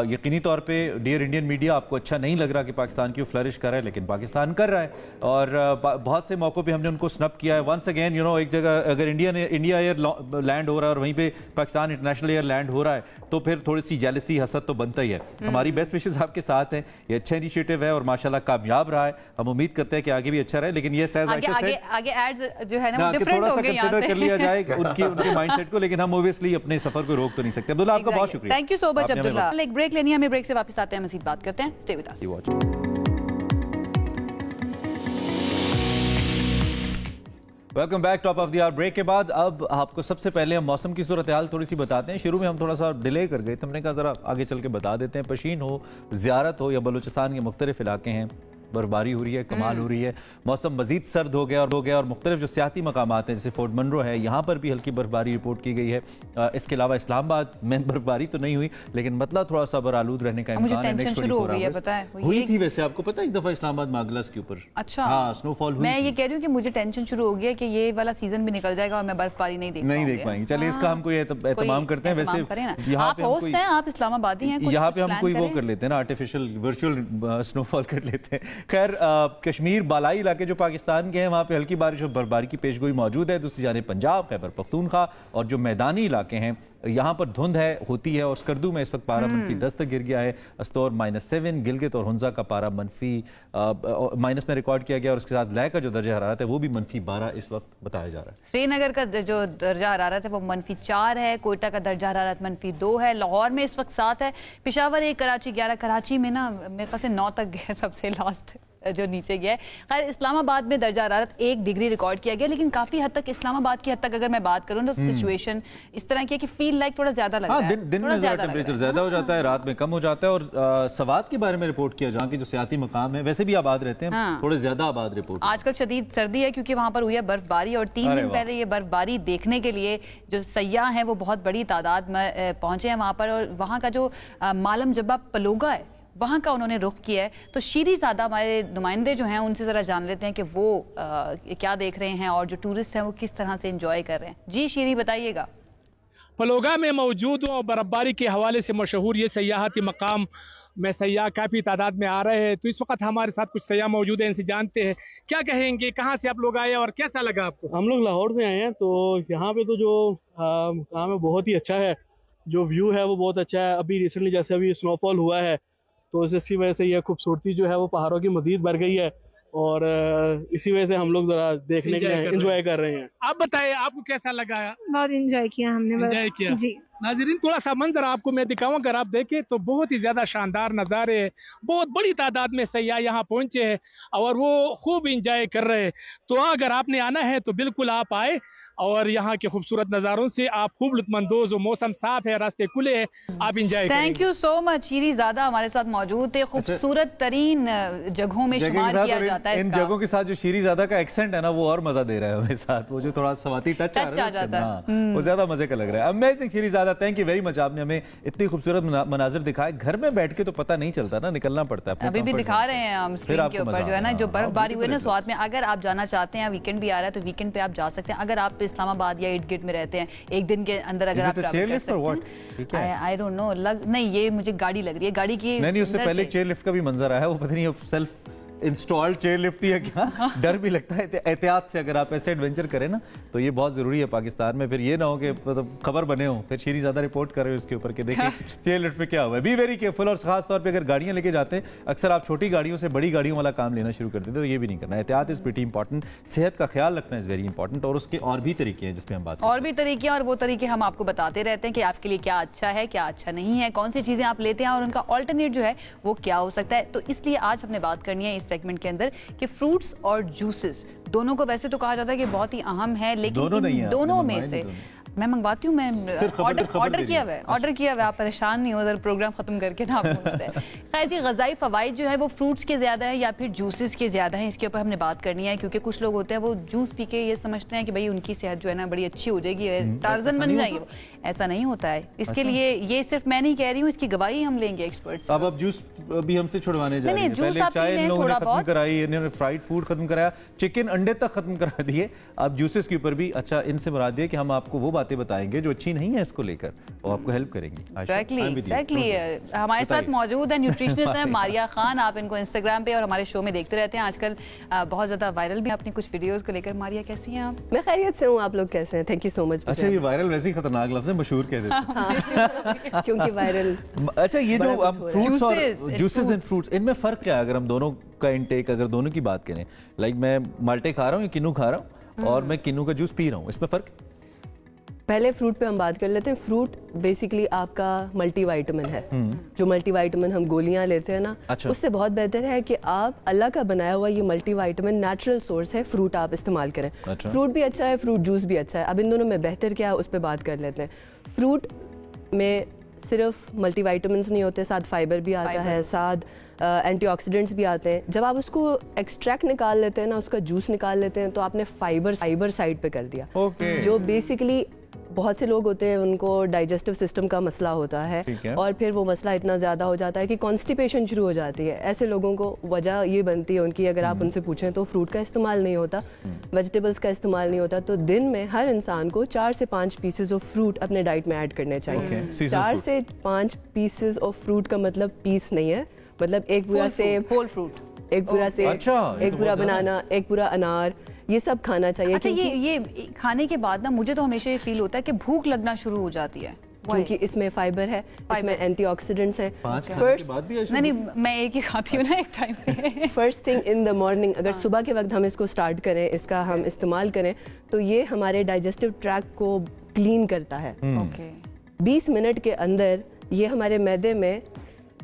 یقینی طور پہ ڈیئر انڈین میڈیا آپ کو اچھا نہیں لگ رہا کہ پاکستان کیوں فلرش کر رہا ہے, لیکن پاکستان کر رہا ہے اور بہت سے موقعوں پہ ہم نے ان کو سنپ کیا ہے. ونس اگین ایک جگہ اگر انڈیا ایئر لینڈ ہو رہا ہے اور وہیں پہ پاکستان انٹرنیشنل ایئر لینڈ ہو رہا ہے تو پھر تھوڑی سی جیلسی حسد تو بنتا ہی ہے. ہماری بیسٹ وشز آپ کے ساتھ ہیں, یہ اچھا انیشیٹو ہے اور ماشاءاللہ کامیاب رہا ہے. ہم امید کرتے ہیں کہ آگے بھی اچھا رہے, لیکن یہ سیز عائشہ سے
آگے ایڈز جو ہے نا ڈیفرنٹ
ہو گئی, کنسیڈر کر لیا جائے ان کے مائنڈ سیٹ کو, لیکن ہم اوبویسلی اپنے سفر کو روک تو نہیں سکتے. عبداللہ آپ کا بہت شکریہ.
تھینک یو سو مچ عبداللہ. ایک بریک لینی ہے, ہمیں بریک سے واپس آتے ہیں, مزید بات کرتے ہیں. Stay with us.
Welcome back. Top of the hour break کے بعد اب آپ کو سب سے پہلے ہم موسم کی صورتحال تھوڑی سی بتاتے ہیں. شروع میں ہم تھوڑا سا ڈیلے کر گئے, تو ہم نے کہا ذرا آگے چل کے بتا دیتے ہیں. پشین ہو, زیارت ہو یا بلوچستان کے مختلف علاقے ہیں, برفباری ہو رہی ہے, کمال ہو رہی ہے. موسم مزید سرد ہو گیا اور مختلف جو سیاحتی مقامات ہیں جیسے فورٹ منرو ہے, یہاں پر بھی ہلکی برفباری رپورٹ کی گئی ہے. اس کے علاوہ اسلام آباد میں برفباری تو نہیں ہوئی, لیکن مطلع تھوڑا سا برآلود رہنے کا امکان ہے.
مجھے ٹینشن شروع ہو گئی ہے, پتہ ہے
ہوئی تھی ویسے آپ کو پتہ ایک دفعہ اسلام آباد ماگلس کے اوپر.
اچھا
ہاں سنو فال ہوئی.
میں یہ کہہ رہی ہوں کہ مجھے ٹینشن شروع ہو گیا کہ یہ والا سیزن بھی نکل جائے گا اور میں برفباری نہیں دیکھ پائیں
گے. چلیے اس کا ہم کوئی اہتمام کرتے ہیں. ویسے
آپ ہوسٹ ہیں, آپ اسلام آبادی ہیں,
یہاں پہ ہم کوئی وہ کر لیتے ہیں نا, آرٹیفیشل ورچوئل سنو فال کر لیتے ہیں. خیر کشمیر بالائی علاقے جو پاکستان کے ہیں وہاں پہ ہلکی بارش اور برفباری کی پیشگوئی موجود ہے. دوسری جانب پنجاب, خیبر پختونخوا اور جو میدانی علاقے ہیں یہاں پر دھند ہوتی ہے. اور اسکردو میں اس وقت پارا -10 تک گر گیا ہے. استور -7, گلگت اور ہنزا کا پارا مائنس میں ریکارڈ کیا گیا, اور اس کے ساتھ لے کا جو درجہ حرارت ہے وہ بھی -12 اس وقت بتایا جا رہا ہے.
سری نگر کا جو درجہ حرارت ہے وہ -4 ہے, کوئٹہ کا درجہ حرارت -2 ہے, لاہور میں اس وقت 7 ہے, پشاور 1, کراچی 11. کراچی میں نا میرے خیال سے 9 تک گیا, سب سے لاسٹ جو نیچے گیا ہے. خیر اسلام آباد میں درجہ حرارت 1 ڈگری ریکارڈ کیا گیا, لیکن کافی حد تک اسلام آباد کی حد تک اگر میں بات کروں تو سچویشن اس طرح کی ہے کہ فیل لائک تھوڑا زیادہ لگ رہا ہے.
دن میں ٹیمپریچر زیادہ ہو جاتا ہے, رات میں کم ہو جاتا ہے. اور سوات کے بارے میں رپورٹ کیا جہاں کے جو سیاحتی مقام ہیں ویسے بھی آباد رہتے ہیں, تھوڑے زیادہ آباد رپورٹ.
آج کل شدید سردی ہے کیونکہ وہاں پر ہوئی ہے برف باری, اور 3 دن پہلے یہ برف باری دیکھنے کے لیے جو سیاح ہیں وہ بہت بڑی تعداد میں پہنچے ہیں وہاں پر. اور وہاں کا جو مالم جبہ پلوگا ہے وہاں کا انہوں نے رخ کیا ہے. تو شیری زادہ ہمارے نمائندے جو ہیں ان سے ذرا جان لیتے ہیں کہ وہ کیا دیکھ رہے ہیں اور جو ٹورسٹ ہیں وہ کس طرح سے انجوائے کر رہے ہیں. جی شیری بتائیے گا.
پلوگا میں موجود ہوں اور برفباری کے حوالے سے مشہور یہ سیاحتی مقام میں سیاح کافی تعداد میں آ رہے ہیں. تو اس وقت ہمارے ساتھ کچھ سیاح موجود ہیں, ان سے جانتے ہیں کیا کہیں گے, کہاں سے آپ لوگ آئے اور کیسا لگا آپ کو.
ہم لوگ لاہور سے آئے ہیں, تو یہاں پہ تو جو مقام ہے بہت ہی اچھا ہے, جو ویو ہے وہ بہت اچھا ہے. ابھی ریسنٹلی جیسے ابھی سنو فال ہوا ہے تو اس کی وجہ سے یہ خوبصورتی جو ہے وہ پہاڑوں کی مزید بڑھ گئی ہے, اور اسی وجہ سے ہم لوگ ذرا دیکھنے کے لیے انجوائے کر رہے ہیں.
آپ بتائیں آپ کو کیسا لگا.
بہت انجوائے کیا ہم نے.
انجوائے کیا
جی.
नाज़रीन थोड़ा सा मंजर आपको मैं दिखाऊं, अगर आप देखें तो बहुत ही ज़्यादा शानदार नज़ारे हैं। बहुत बड़ी तादाद में सयाह यहाँ पहुँचे हैं और वो खूब इंजॉय कर रहे हैं। तो अगर आपने आना है तो बिल्कुल आप आए और यहाँ के खूबसूरत नज़ारों से आप खूब लुत्फानंदोज़ हो। मौसम साफ है, रास्ते खुले हैं, आप इंजॉय करेंगे।
Thank you so much. Sheerzada हमारे साथ मौजूद थे। खूबसूरत तरीन जगहों में शुमार किया जाता है।
इन जगहों के साथ जो शीरीज़ादा का एक्सेंट है ना, वो और मजा दे रहा है हमें साथ। वो जो थोड़ा सवाती टच आ जाता है, वो ज्यादा मजे का लग रहा है। Amazing Sheerzada, thank you very much. आपने हमें इतनी खूबसूरत मनाजिर दिखाए। घर में बैठ के तो पता नहीं चलता ना, निकलना पड़ता है।
अभी भी दिखा रहे हैं हम स्क्रीन के ऊपर जो है ना, जो बर्फबारी हुई है ना स्वात में। अगर आप जाना चाहते हैं, वीकेंड भी आ रहा है, तो वीकेंड पे आप जा सकते हैं। अगर आप इस्लामाबाद या इर्द-गिर्द में रहते हैं, एक दिन के अंदर अगर आप ट्रैवल कर सकते हैं। आई डोंट नो, नहीं ये मुझे गाड़ी लग रही है, गाड़ी की
नहीं, उससे पहले चेयर लिफ्ट का भी मंजर आया, वो पता नहीं सेल्फ इंस्टॉल्ड चेयर लिफ्ट ही है क्या, डर भी लगता है। एहतियात से अगर आप ऐसे एडवेंचर करें ना, तो ये बहुत जरूरी है पाकिस्तान में। फिर ये ना हो कि मतलब खबर बने हो, फिर शीरीज़ादा रिपोर्ट कर रहे हो इसके ऊपर कि देखिए चेयर लिफ्ट में क्या हुआ है। Be very careful. और खास तौर पे अगर गाड़ियां लेके जाते हैं, अक्सर आप छोटी गाड़ियों से बड़ी गाड़ियों वाला काम लेना शुरू कर देते, तो ये भी नहीं करना। एहतियात इज प्रीटी इंपॉर्टेंट। सेहत का ख्याल रखना इज वेरी इंपॉर्टेंट। और उसके और भी तरीके हैं जिसमें हम बात
और भी तरीके, और वो तरीके हम आपको बताते रहते हैं कि आपके लिए क्या अच्छा है, क्या अच्छा नहीं है, कौन सी चीजें आप लेते हैं और उनका ऑल्टरनेट जो है वो क्या हो सकता है। तो इसलिए आज हमने बात करनी है इस सेगमेंट के अंदर कि फ्रूट्स और जूसेस दोनों को वैसे तो कहा जाता है कि बहुत ही अहम है, लेकिन दोनों में से मैं मंगवाती हूँ, मैं ऑर्डर किया हुआ है, आप परेशान नहीं हो, अगर प्रोग्राम खत्म करके ना आपको बताएं। खैर जी, ग़िज़ाई फ़वाइद जो है वो फ्रूट्स के ज़्यादा है या फिर जूसेस के ज़्यादा है, इसके ऊपर हमने बात करनी है। क्योंकि कुछ लोग होते हैं वो जूस पी के ये समझते हैं कि भाई उनकी सेहत जो है ना बड़ी अच्छी हो जाएगी, टार्ज़न बन जाएंगे। ऐसा नहीं होता है। इसके लिए ये सिर्फ मैं नहीं कह रही हूँ, इसकी गवाही हम लेंगे एक्सपर्ट्स।
अब जूस भी हमसे छुड़वाने जा रहे हैं। पहले चाय इन लोगों ने खत्म कराई, इन्होंने फ्राइड फूड खत्म कराया, चिकन अंडे तक खत्म करा दिए। अब जूसेस के ऊपर भी अच्छा इनसे मुराद दिया कि हम आपको वो बातें बताएंगे जो अच्छी नहीं है इसको लेकर, और आपको हेल्प करेंगे।
एग्जैक्टली हमारे साथ मौजूद है न्यूट्रिशनिस्ट हैं मारिया खान। आप इनको इंस्टाग्राम पे और हमारे शो में देखते रहते हैं। आजकल बहुत ज्यादा वायरल भी अपनी कुछ वीडियोस को लेकर। मारिया कैसी हैं आप?
मैं खैरियत से हूँ, आप लोग कैसे हैं? Thank you so much.
अच्छा, ये वायरल वैसे ही खतरनाक लफ्ज़ है, मशहूर कह देते
हैं क्योंकि वायरल।
अच्छा, ये जो फ्रूट्स और जूसेस एंड फ्रूट्स, इनमें फर्क क्या है अगर हम दोनों का इनटेक अगर दोनों की बात करें? लाइक मैं माल्टे खा रहा हूँ या किन्नू खा रहा हूँ, और मैं किन्नू का जूस पी रहा हूँ, इसमें फर्क?
पहले फ्रूट पे हम बात कर लेते हैं। फ्रूट बेसिकली आपका मल्टीविटामिन है। जो मल्टीविटामिन हम गोलियां लेते हैं ना, अच्छा। उससे बहुत बेहतर है कि आप अल्लाह का बनाया हुआ ये मल्टीविटामिन नेचुरल सोर्स है, फ्रूट आप इस्तेमाल करें। अच्छा। फ्रूट भी अच्छा है, फ्रूट जूस भी अच्छा है। अब इन दोनों में बेहतर क्या है उस पर बात कर लेते हैं। फ्रूट में सिर्फ मल्टीविटामिन्स नहीं होते, साथ फाइबर भी आता है, साथ एंटीऑक्सीडेंट्स भी आते हैं। जब आप उसको एक्सट्रैक्ट निकाल लेते हैं ना, उसका जूस निकाल लेते हैं, तो आपने फाइबर साइड पे कर दिया। जो बेसिकली बहुत से लोग होते हैं उनको डाइजेस्टिव सिस्टम का मसला होता है, और फिर वो मसला इतना ज़्यादा हो जाता है कि कॉन्स्टिपेशन शुरू हो जाती है। ऐसे लोगों को वजह ये बनती है उनकी, अगर आप उनसे पूछें तो फ्रूट का इस्तेमाल नहीं होता, वेजिटेबल्स का इस्तेमाल नहीं होता। तो दिन में हर इंसान को 4 से 5 पीसेस ऑफ फ्रूट अपने डाइट में ऐड करने चाहिए। 4 से 5 पीसेस ऑफ फ्रूट का मतलब पीस नहीं है, मतलब एक पूरा सेब,
होल फ्रूट,
एक पूरा सेब, एक पूरा बनाना, एक पूरा अनार, ये सब खाना चाहिए।
अच्छा, ये खाने के बाद ना मुझे तो हमेशा ये फील होता है कि भूख लगना शुरू हो जाती है,
क्योंकि इसमें फाइबर है, इसमें एंटीऑक्सीडेंट्स है।
नहीं, मैं एक ही खाती हूँ ना एक टाइम पे।
First thing in the morning, अगर सुबह के वक्त हम इसको स्टार्ट करें, इसका हम इस्तेमाल करें, तो ये हमारे डाइजेस्टिव ट्रैक्ट को क्लीन करता है। 20 मिनट के अंदर ये हमारे मैदे में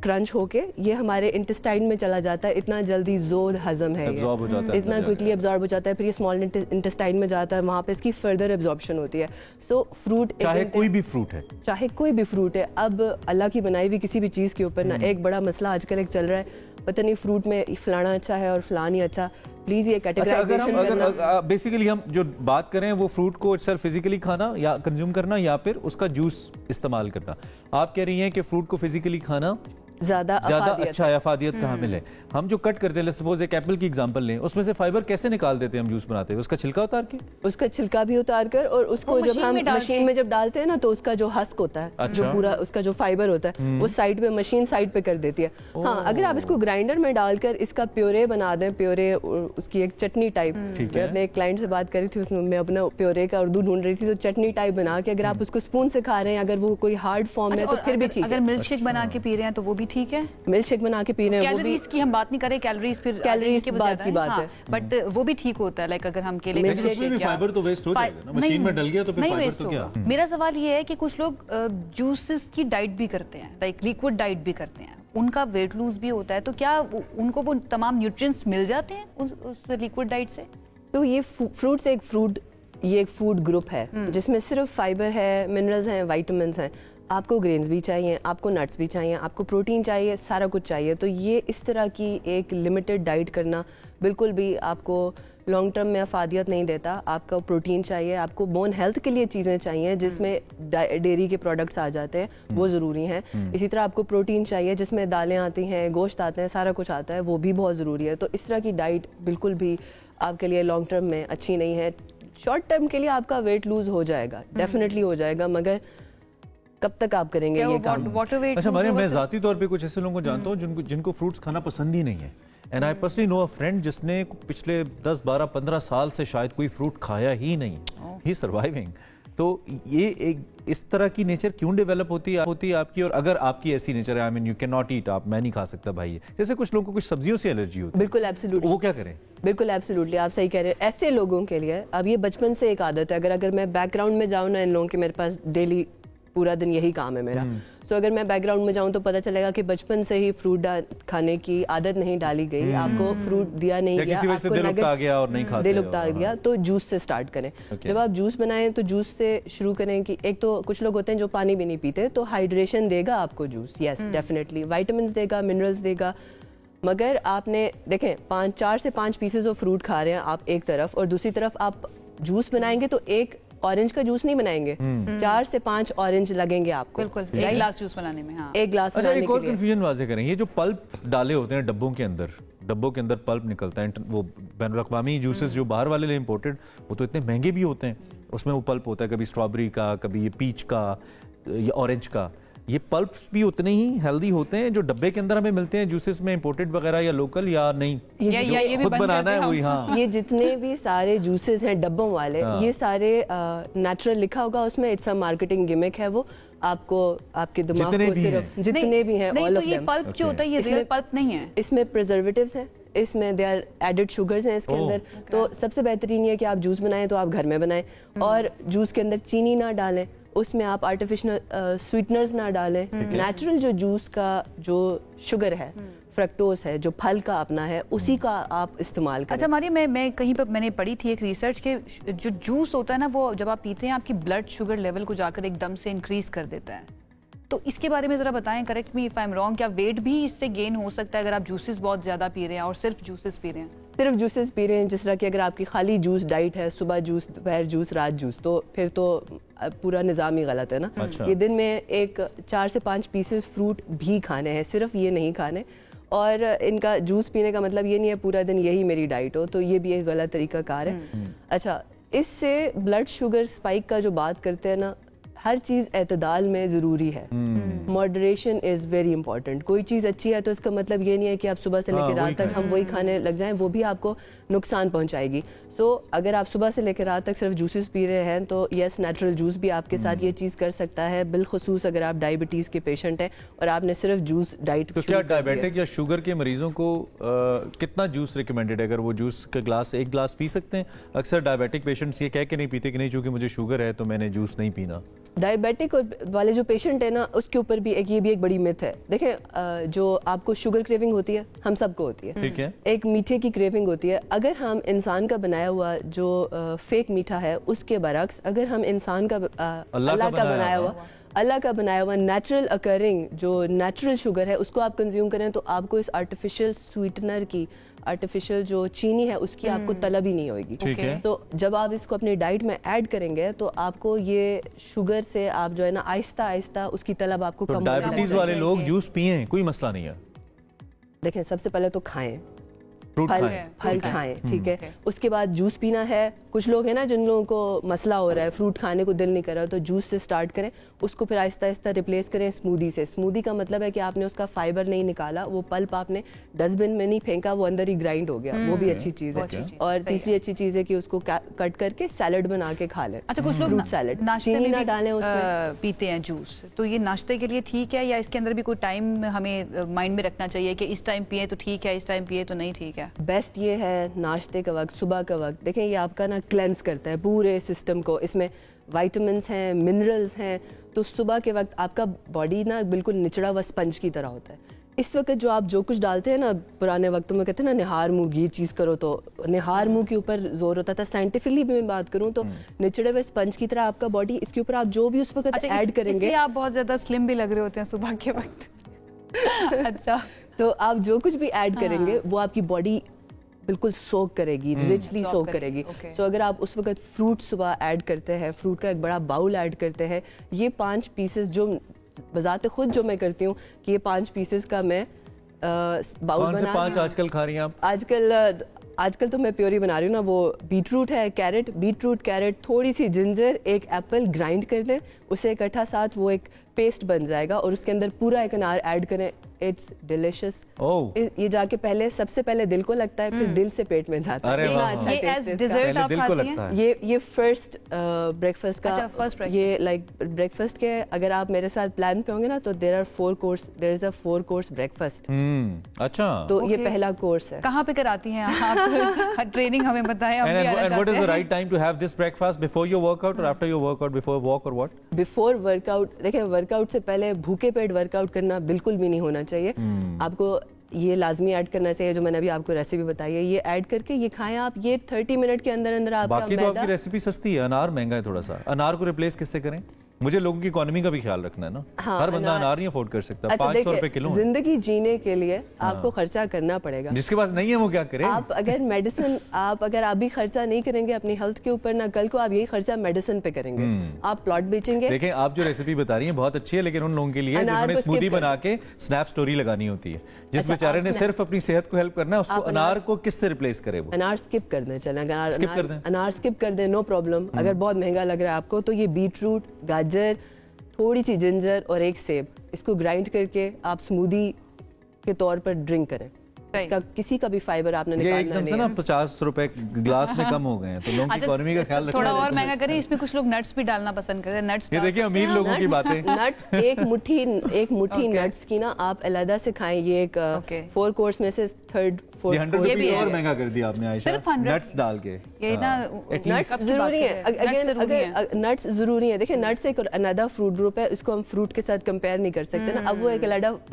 क्रंच होके ये हमारे इंटेस्टाइन में चला जाता है। इतना जल्दी जोर हजम है,
एब्जॉर्ब हो जाता है,
इतना क्विकली एब्जॉर्ब हो जाता है। फिर ये स्मॉल इंटेस्टाइन में जाता है, वहाँ पे इसकी फर्दर एब्जॉर्प्शन होती है। सो फ्रूट,
चाहे कोई भी फ्रूट है,
चाहे कोई भी फ्रूट है, अब अल्लाह की बनाई हुई किसी भी चीज़ के ऊपर ना एक बड़ा मसला आजकल एक चल रहा है, पता नहीं फ्रूट में फलाना अच्छा है और फलानी अच्छा। प्लीज ये कैटेगराइजेशन
अगर बेसिकली हम जो बात करें वो फ्रूट को सिर्फ फिजिकली खाना या कंज्यूम करना या फिर उसका जूस इस्तेमाल करना, आप कह रही हैं कि फ्रूट को फिजिकली खाना
ज्यादा
अच्छा है, अफादियत कहाँ मिले। हम जो कट करते हैं, सपोज एक एप्पल की एग्जांपल लें, उसमें से फाइबर कैसे निकाल देते हैं हम जूस बनाते हैं? उसका छिलका उतार के,
उसका छिलका भी उतार कर, और उसको जब हम मशीन में जब डालते हैं ना, तो उसका जो हस्क होता है, अच्छा। जो पूरा उसका जो फाइबर होता है वो साइड पे मशीन साइड पे कर देती है। हाँ, अगर आप इसको ग्राइंडर में डालकर इसका प्योरे बना दें, प्योरे उसकी एक चटनी टाइप, मैं अपने एक क्लाइंट से बात करी थी, उसमें मैं अपना प्योरे का उर्दू ढूंढ रही थी, तो चटनी टाइप बना के अगर आप उसको स्पून से खा रहे हैं, अगर वो कोई हार्ड फॉर्म है तो फिर भी ठीक है।
अगर मिल्क शेक बना के पी रहे हैं तो वो भी بھی ٹھیک ہے.
ملک شیک بنا کے پینے ہیں.
کیلوریز کی ہم بات نہیں کریں, کیلوریز پھر
کیلوریز بعد کی بات ہے,
بٹ وہ بھی ٹھیک ہوتا ہے. لائک اگر ہم کیلے کا
فائبر تو ویسٹ ہو جائے گا نا, مشین میں ڈل گیا تو پھر فائبر تو کیا.
میرا سوال یہ ہے کہ کچھ لوگ جوسز کی ڈائٹ بھی کرتے ہیں, لائک لیکوڈ ڈائٹ بھی کرتے ہیں, ان کا ویٹ لوز بھی ہوتا ہے, تو کیا ان کو وہ تمام نیوٹرینٹس مل جاتے ہیں اس لیکوڈ ڈائٹ سے؟
تو یہ فروٹس یہ ایک فوڈ گروپ ہے جس میں صرف فائبر ہے, منرلز ہیں, وائٹامنس ہیں. آپ کو گرینز بھی چاہیے, آپ کو نٹس بھی چاہیے, آپ کو پروٹین چاہیے, سارا کچھ چاہیے. تو یہ اس طرح کی ایک لمیٹڈ ڈائٹ کرنا بالکل بھی آپ کو لانگ ٹرم میں افادیت نہیں دیتا. آپ کو پروٹین چاہیے, آپ کو بون ہیلتھ کے لیے چیزیں چاہیے جس میں ڈیری کے پروڈکٹس آ جاتے ہیں, وہ ضروری ہیں. اسی طرح آپ کو پروٹین چاہیے جس میں دالیں آتی ہیں, گوشت آتے ہیں, سارا کچھ آتا ہے, وہ بھی بہت ضروری ہے. تو اس طرح کی ڈائٹ بالکل بھی آپ کے لیے لانگ ٹرم میں اچھی نہیں ہے. شارٹ ٹرم کے لیے آپ کا ویٹ لوز ہو جائے گا, ڈیفینیٹلی ہو جائے گا, مگر کب تک آپ کریں گے یہ کام؟
اچھا مریم, میں ذاتی طور پہ کچھ ایسے لوگوں کو جانتا ہوں جن کو فروٹس کھانا پسند ہی نہیں ہے. And I personally know a friend جس نے پچھلے 10, 12, 15 سال سے شاید کوئی فروٹ کھایا ہی نہیں. ہی سروائیونگ. تو یہ ایک اس طرح کی نیچر کیوں ڈیولپ ہوتی ہے آپ کی؟ اور اگر آپ کی ایسی نیچر ہے, آئی مین یو کین ناٹ ایٹ, آپ میں نہیں کھا سکتا بھائی, جیسے کچھ لوگوں کو کچھ سبزیوں سے الرجی ہوتی ہے.
بالکل ایبسلیوٹلی,
وہ کیا کریں؟ بالکل
ایبسلیوٹلی آپ صحیح کہہ رہے ہیں. ایسے لوگوں کے لیے اب یہ بچپن سے ایک عادت ہے. اگر میں بیک گراؤنڈ میں جاؤں نا ان لوگوں کے, میرے پاس ڈیلی پورا دن یہی کام ہے میرا, تو اگر میں بیک گراؤنڈ میں جاؤں تو پتہ چلے گا کہ بچپن سے ہی فروٹ کھانے کی عادت نہیں ڈالی گئی, آپ کو فروٹ دیا نہیں گیا, آپ کو دل اکتا گیا, تو جوس سے سٹارٹ کریں. جب آپ جوس بنائیں تو جوس سے شروع کریں. کہ ایک تو کچھ لوگ ہوتے ہیں جو پانی بھی نہیں پیتے, تو ہائیڈریشن دے گا آپ کو جوس, یس ڈیفینیٹلی, وائٹامنس دے گا, منرلس دے گا. مگر آپ نے دیکھیں 4 سے 5 پیسز آف فروٹ کھا رہے ہیں آپ ایک طرف, اور دوسری طرف آپ جوس بنائیں گے تو ایک اورنج کا جوس نہیں بنائیں گے, 4 سے 5 اورنج لگیں گے آپ کو.
بالکل, ایک گلاس جوس بنانے میں. ہاں,
ایک گلاس بنانے کے لیے.
ایک اور کنفیوژن واضح کریں, یہ جو پلپ ڈالے ہوتے ہیں ڈبوں کے اندر پلپ نکلتا ہے, وہ بین الاقوامی جوسز جو باہر والے لے امپورٹڈ, وہ تو اتنے مہنگے بھی ہوتے ہیں, اس میں وہ پلپ ہوتا ہے کبھی اسٹرابری کا, کبھی یہ پیچ کا یا اورنج کا. یہ پلپس بھی اتنے ہی ہیلدی ہوتے ہیں جو ڈبے کے اندر ہمیں ملتے ہیں جوسز میں, امپورٹڈ وغیرہ یا لوکل, یا نہیں خود بنانا ہے وہی؟ ہاں,
یہ جتنے بھی سارے جوسز ہیں ڈبوں والے, یہ سارے نیچرل لکھا ہوگا اس میں, اٹس اے مارکیٹنگ گمک ہے. وہ آپ کو آپ کے دماغ کو صرف جتنے بھی ہیں آل آف دیم.
پلپ جو ہوتا ہے یہ ریئل پلپ نہیں ہے,
اس میں پریزرویٹیوز ہیں, اس میں دے آر ایڈڈ شوگرز ہیں اس کے اندر. تو سب سے بہترین یہ کہ آپ جوس بنائیں تو آپ گھر میں بنائیں, اور جوس کے اندر چینی نہ ڈالیں, اس میں آپ آرٹیفیشل سویٹنرز نہ ڈالیں. نیچرل جو جوس کا جو شوگر ہے, فریکٹوز ہے, جو پھل کا اپنا ہے, اسی کا آپ استعمال کریں.
اچھا مریم, میں کہیں پر میں نے پڑھی تھی ایک ریسرچ کے جو جوس ہوتا ہے نا, وہ جب آپ پیتے ہیں آپ کی بلڈ شوگر لیول کو جا کر ایک دم سے انکریز کر دیتا ہے. تو اس کے بارے میں ذرا بتائیں, correct me if I am wrong, کیا ویٹ بھی اس سے گین ہو سکتا ہے اگر آپ جوسز بہت زیادہ پی رہے ہیں اور صرف جوسز پی رہے ہیں؟
صرف جوسز پی رہے ہیں, جس طرح کہ اگر آپ کی خالی جوس ڈائٹ ہے, صبح جوس, دوپہر جوس, رات جوس, تو پھر تو پورا نظام ہی غلط ہے نا. یہ دن میں 4 سے 5 پیسز فروٹ بھی کھانے ہیں, صرف یہ نہیں کھانے. اور ان کا جوس پینے کا مطلب یہ نہیں ہے پورا دن یہی میری ڈائٹ ہو, تو یہ بھی ایک غلط طریقہ کار ہے. اچھا, اس سے بلڈ شوگر اسپائک کا جو بات کرتے ہیں نا, ہر چیز اعتدال میں ضروری ہے. Moderation is very important. کوئی چیز اچھی ہے تو اس کا مطلب یہ نہیں ہے کہ آپ صبح سے لے کے رات تک ہم وہی کھانے لگ جائیں, وہ بھی آپ کو نقصان پہنچائے گی. سو اگر آپ صبح سے لے کے رات تک صرف جوسز پی رہے ہیں تو یس, نیچرل جوس بھی آپ کے ساتھ یہ چیز کر سکتا ہے, بالخصوص اگر آپ ڈائبٹیز کے پیشنٹ ہیں اور آپ نے صرف جوس ڈائٹ.
تو کیا ڈائبیٹک یا شوگر کے مریضوں کو کتنا جوس ریکمینڈڈ ہے؟ اگر وہ جوس کا گلاس, ایک گلاس پی سکتے ہیں؟ اکثر ڈائبیٹک پیشنٹس یہ کہہ کے نہیں پیتے کہ نہیں چونکہ مجھے شوگر ہے تو میں نے جوس نہیں پینا.
ڈائبیٹک والے جو پیشنٹ ہے نا, اس کے اوپر بھی یہ بھی ایک بڑی مت ہے. دیکھیں, جو آپ کو شوگر کریونگ ہوتی ہے, ہم سب کو ہوتی ہے,
ٹھیک ہے,
ایک میٹھے کی کریونگ ہوتی ہے. اگر ہم انسان کا بنایا ہوا جو فیک میٹھا ہے, اس کے برعکس اگر ہم انسان کا اللہ کا بنایا ہوا نیچرل اکرنگ جو نیچرل شوگر ہے اس کو آپ کنزیوم کریں, تو آپ کو اس آرٹیفیشل سویٹنر کی, آرٹیفیشل جو چینی ہے اس کی آپ کو طلب ہی نہیں ہوئے گی. تو جب آپ اس کو اپنی ڈائٹ میں ایڈ کریں گے تو آپ کو یہ شوگر سے آپ جو ہے نا آہستہ آہستہ اس کی طلب آپ کو کم ہوگی.
ڈائبٹیز والے لوگ جوس پئیں, کوئی مسئلہ نہیں ہے.
دیکھیں, سب سے پہلے تو کھائیں, फल खाएं, ठीक है। उसके बाद जूस पीना है। कुछ लोग हैं ना जिन लोगों को मसला हो रहा है, फ्रूट खाने को दिल नहीं कर रहा, तो जूस से स्टार्ट करें, उसको फिर आहिस्ता आहिस्ता रिप्लेस करें स्मूदी से। स्मूदी का मतलब है कि आपने उसका फाइबर नहीं निकाला, वो पल्प आपने डस्टबिन में नहीं फेंका, वो अंदर ही ग्राइंड हो गया, वो भी अच्छी चीज़ है। और तीसरी अच्छी चीज़ है कि उसको कट करके सैलड बना के खा लें।
अच्छा, कुछ लोग
फ्रूट सैलड, चीनी ना डालें उसमें,
पीते हैं जूस, तो ये नाश्ते के लिए ठीक है या इसके अंदर भी कोई टाइम हमें माइंड में रखना चाहिए कि इस टाइम पिए तो ठीक है, इस टाइम पिए तो नहीं ठीक है?
बेस्ट ये है नाश्ते का वक्त, सुबह का वक्त। देखें ये आपका ना क्लेंस करता है पूरे सिस्टम को, इसमें विटामिन्स हैं, मिनरल्स हैं, तो सुबह के वक्त आपका बॉडी ना बिल्कुल निचड़ा हुआ स्पंज की तरह होता है। इस वक्त जो आप जो कुछ डालते हैं ना, पुराने वक्तों में कहते हैं ना निहार मुँह, ये चीज़ करो, तो निहार मुँह के ऊपर जोर होता था। साइंटिफिकली भी मैं बात करूँ तो निचड़े हुए स्पंज की तरह आपका बॉडी, इसके ऊपर आप जो भी उस वक्त ऐड करेंगे।
आप बहुत ज़्यादा स्लिम भी लग रहे होते हैं सुबह के वक्त। अच्छा,
तो आप जो कुछ भी ऐड करेंगे वो आपकी बॉडी बिल्कुल सोक करेगी, रिचली सोक करेगी। सो अगर आप उस वक्त फ्रूट सुबह ऐड करते हैं, फ्रूट का एक बड़ा बाउल ऐड करते हैं, ये 5 पीसेस जो बजाते खुद जो मैं करती हूँ कि ये 5 पीसेस का मैं बाउल बना।
5 आजकल खा रही हैं आप?
आजकल तो मैं प्योरी बना रही हूँ ना, वो बीटरूट है, बीटरूट कैरेट, थोड़ी सी जिंजर, एक एप्पल ग्राइंड कर दें, उसे इकट्ठा साथ वो एक पेस्ट बन जाएगा और उसके अंदर पूरा एक अनार ऐड करें। It's delicious. ये जाके सबसे पहले दिल को लगता है, फिर दिल से पेट में जाता है।
ये एज डिजर्ट आप खाती हैं?
ये फर्स्ट ब्रेकफास्ट का, ये लाइक ब्रेकफास्ट के अगर आप मेरे साथ प्लान पे होंगे ना तो there is a 4 course breakfast.
अच्छा,
तो ये पहला कोर्स है।
कहाँ पे कराती हैं आप? ट्रेनिंग हमें बताएं।
And what is the right time to have this breakfast? Before your workout or after your workout? Before walk or what?
Before workout, देखिए वर्कआउट से पहले भूखे पेट वर्कआउट करना बिल्कुल भी नहीं होना चाहिए। आपको ये लाजमी ऐड करना चाहिए जो मैंने अभी आपको रेसिपी बताई है, ये ऐड करके ये खाएं आप, ये 30 मिनट के अंदर अंदर आपका
बाकी तो आपकी रेसिपी सस्ती है, अनार महंगा है थोड़ा सा। अनार को रिप्लेस किससे करें? मुझे लोगों की इकोनॉमी का भी ख्याल रखना है ना। हाँ, हर बंदा अनार नहीं अफोर्ड कर सकता। 500 रुपए किलो।
जिंदगी जीने के लिए आपको खर्चा करना पड़ेगा।
जिसके पास नहीं है वो क्या करे?
आप अगर आप भी खर्चा नहीं करेंगे अपनी हेल्थ के ऊपर ना, कल को आप यही खर्चा मेडिसिन पे करेंगे। आप प्लॉट बेचेंगे।
देखें आप जो रेसिपी बता रही हैं बहुत अच्छी है, लेकिन उन लोगों के लिए जिन्होंने स्मूदी बना के स्नैप स्टोरी लगानी होती है, जिस बेचारे ने सिर्फ अपनी सेहत को हेल्प करना है, उसको अनार को किससे रिप्लेस करे? वो
अनार स्किप कर दें, चलें अनार स्किप कर दें, नो प्रॉब्लम। अगर बहुत महंगा लग रहा है आपको तो ये बीटरूट, गाजर, थोड़ी सी जिंजर और एक सेब, इसको ग्राइंड करके आप स्मूदी के तौर पर ड्रिंक करें। इसका किसी का भी फाइबर आपने निकालना नहीं है।
एकदम से ना 50 रुपए गिलास में कम हो गए हैं, तो लोगों की इकोनॉमी का ख्याल रखना
थोड़ा और महंगा करें। इसमें कुछ लोग नट्स भी डालना पसंद करते हैं। नट्स
ये देखिए अमीर लोगों की बातें।
नट्स एक मुट्ठी नट्स की ना आप अलग से खाएं। ये एक 4 कोर्स में से 3rd 4th
ये भी और महंगा कर दिया आपने आयशा, नट्स डाल के।
ये ना
नट्स जरूरी है, अगर नट्स जरूरी है। देखिए नट्स एक अनदर फ्रूट ग्रुप है, इसको हम फ्रूट के साथ कंपेयर नहीं कर सकते ना। अब वो एक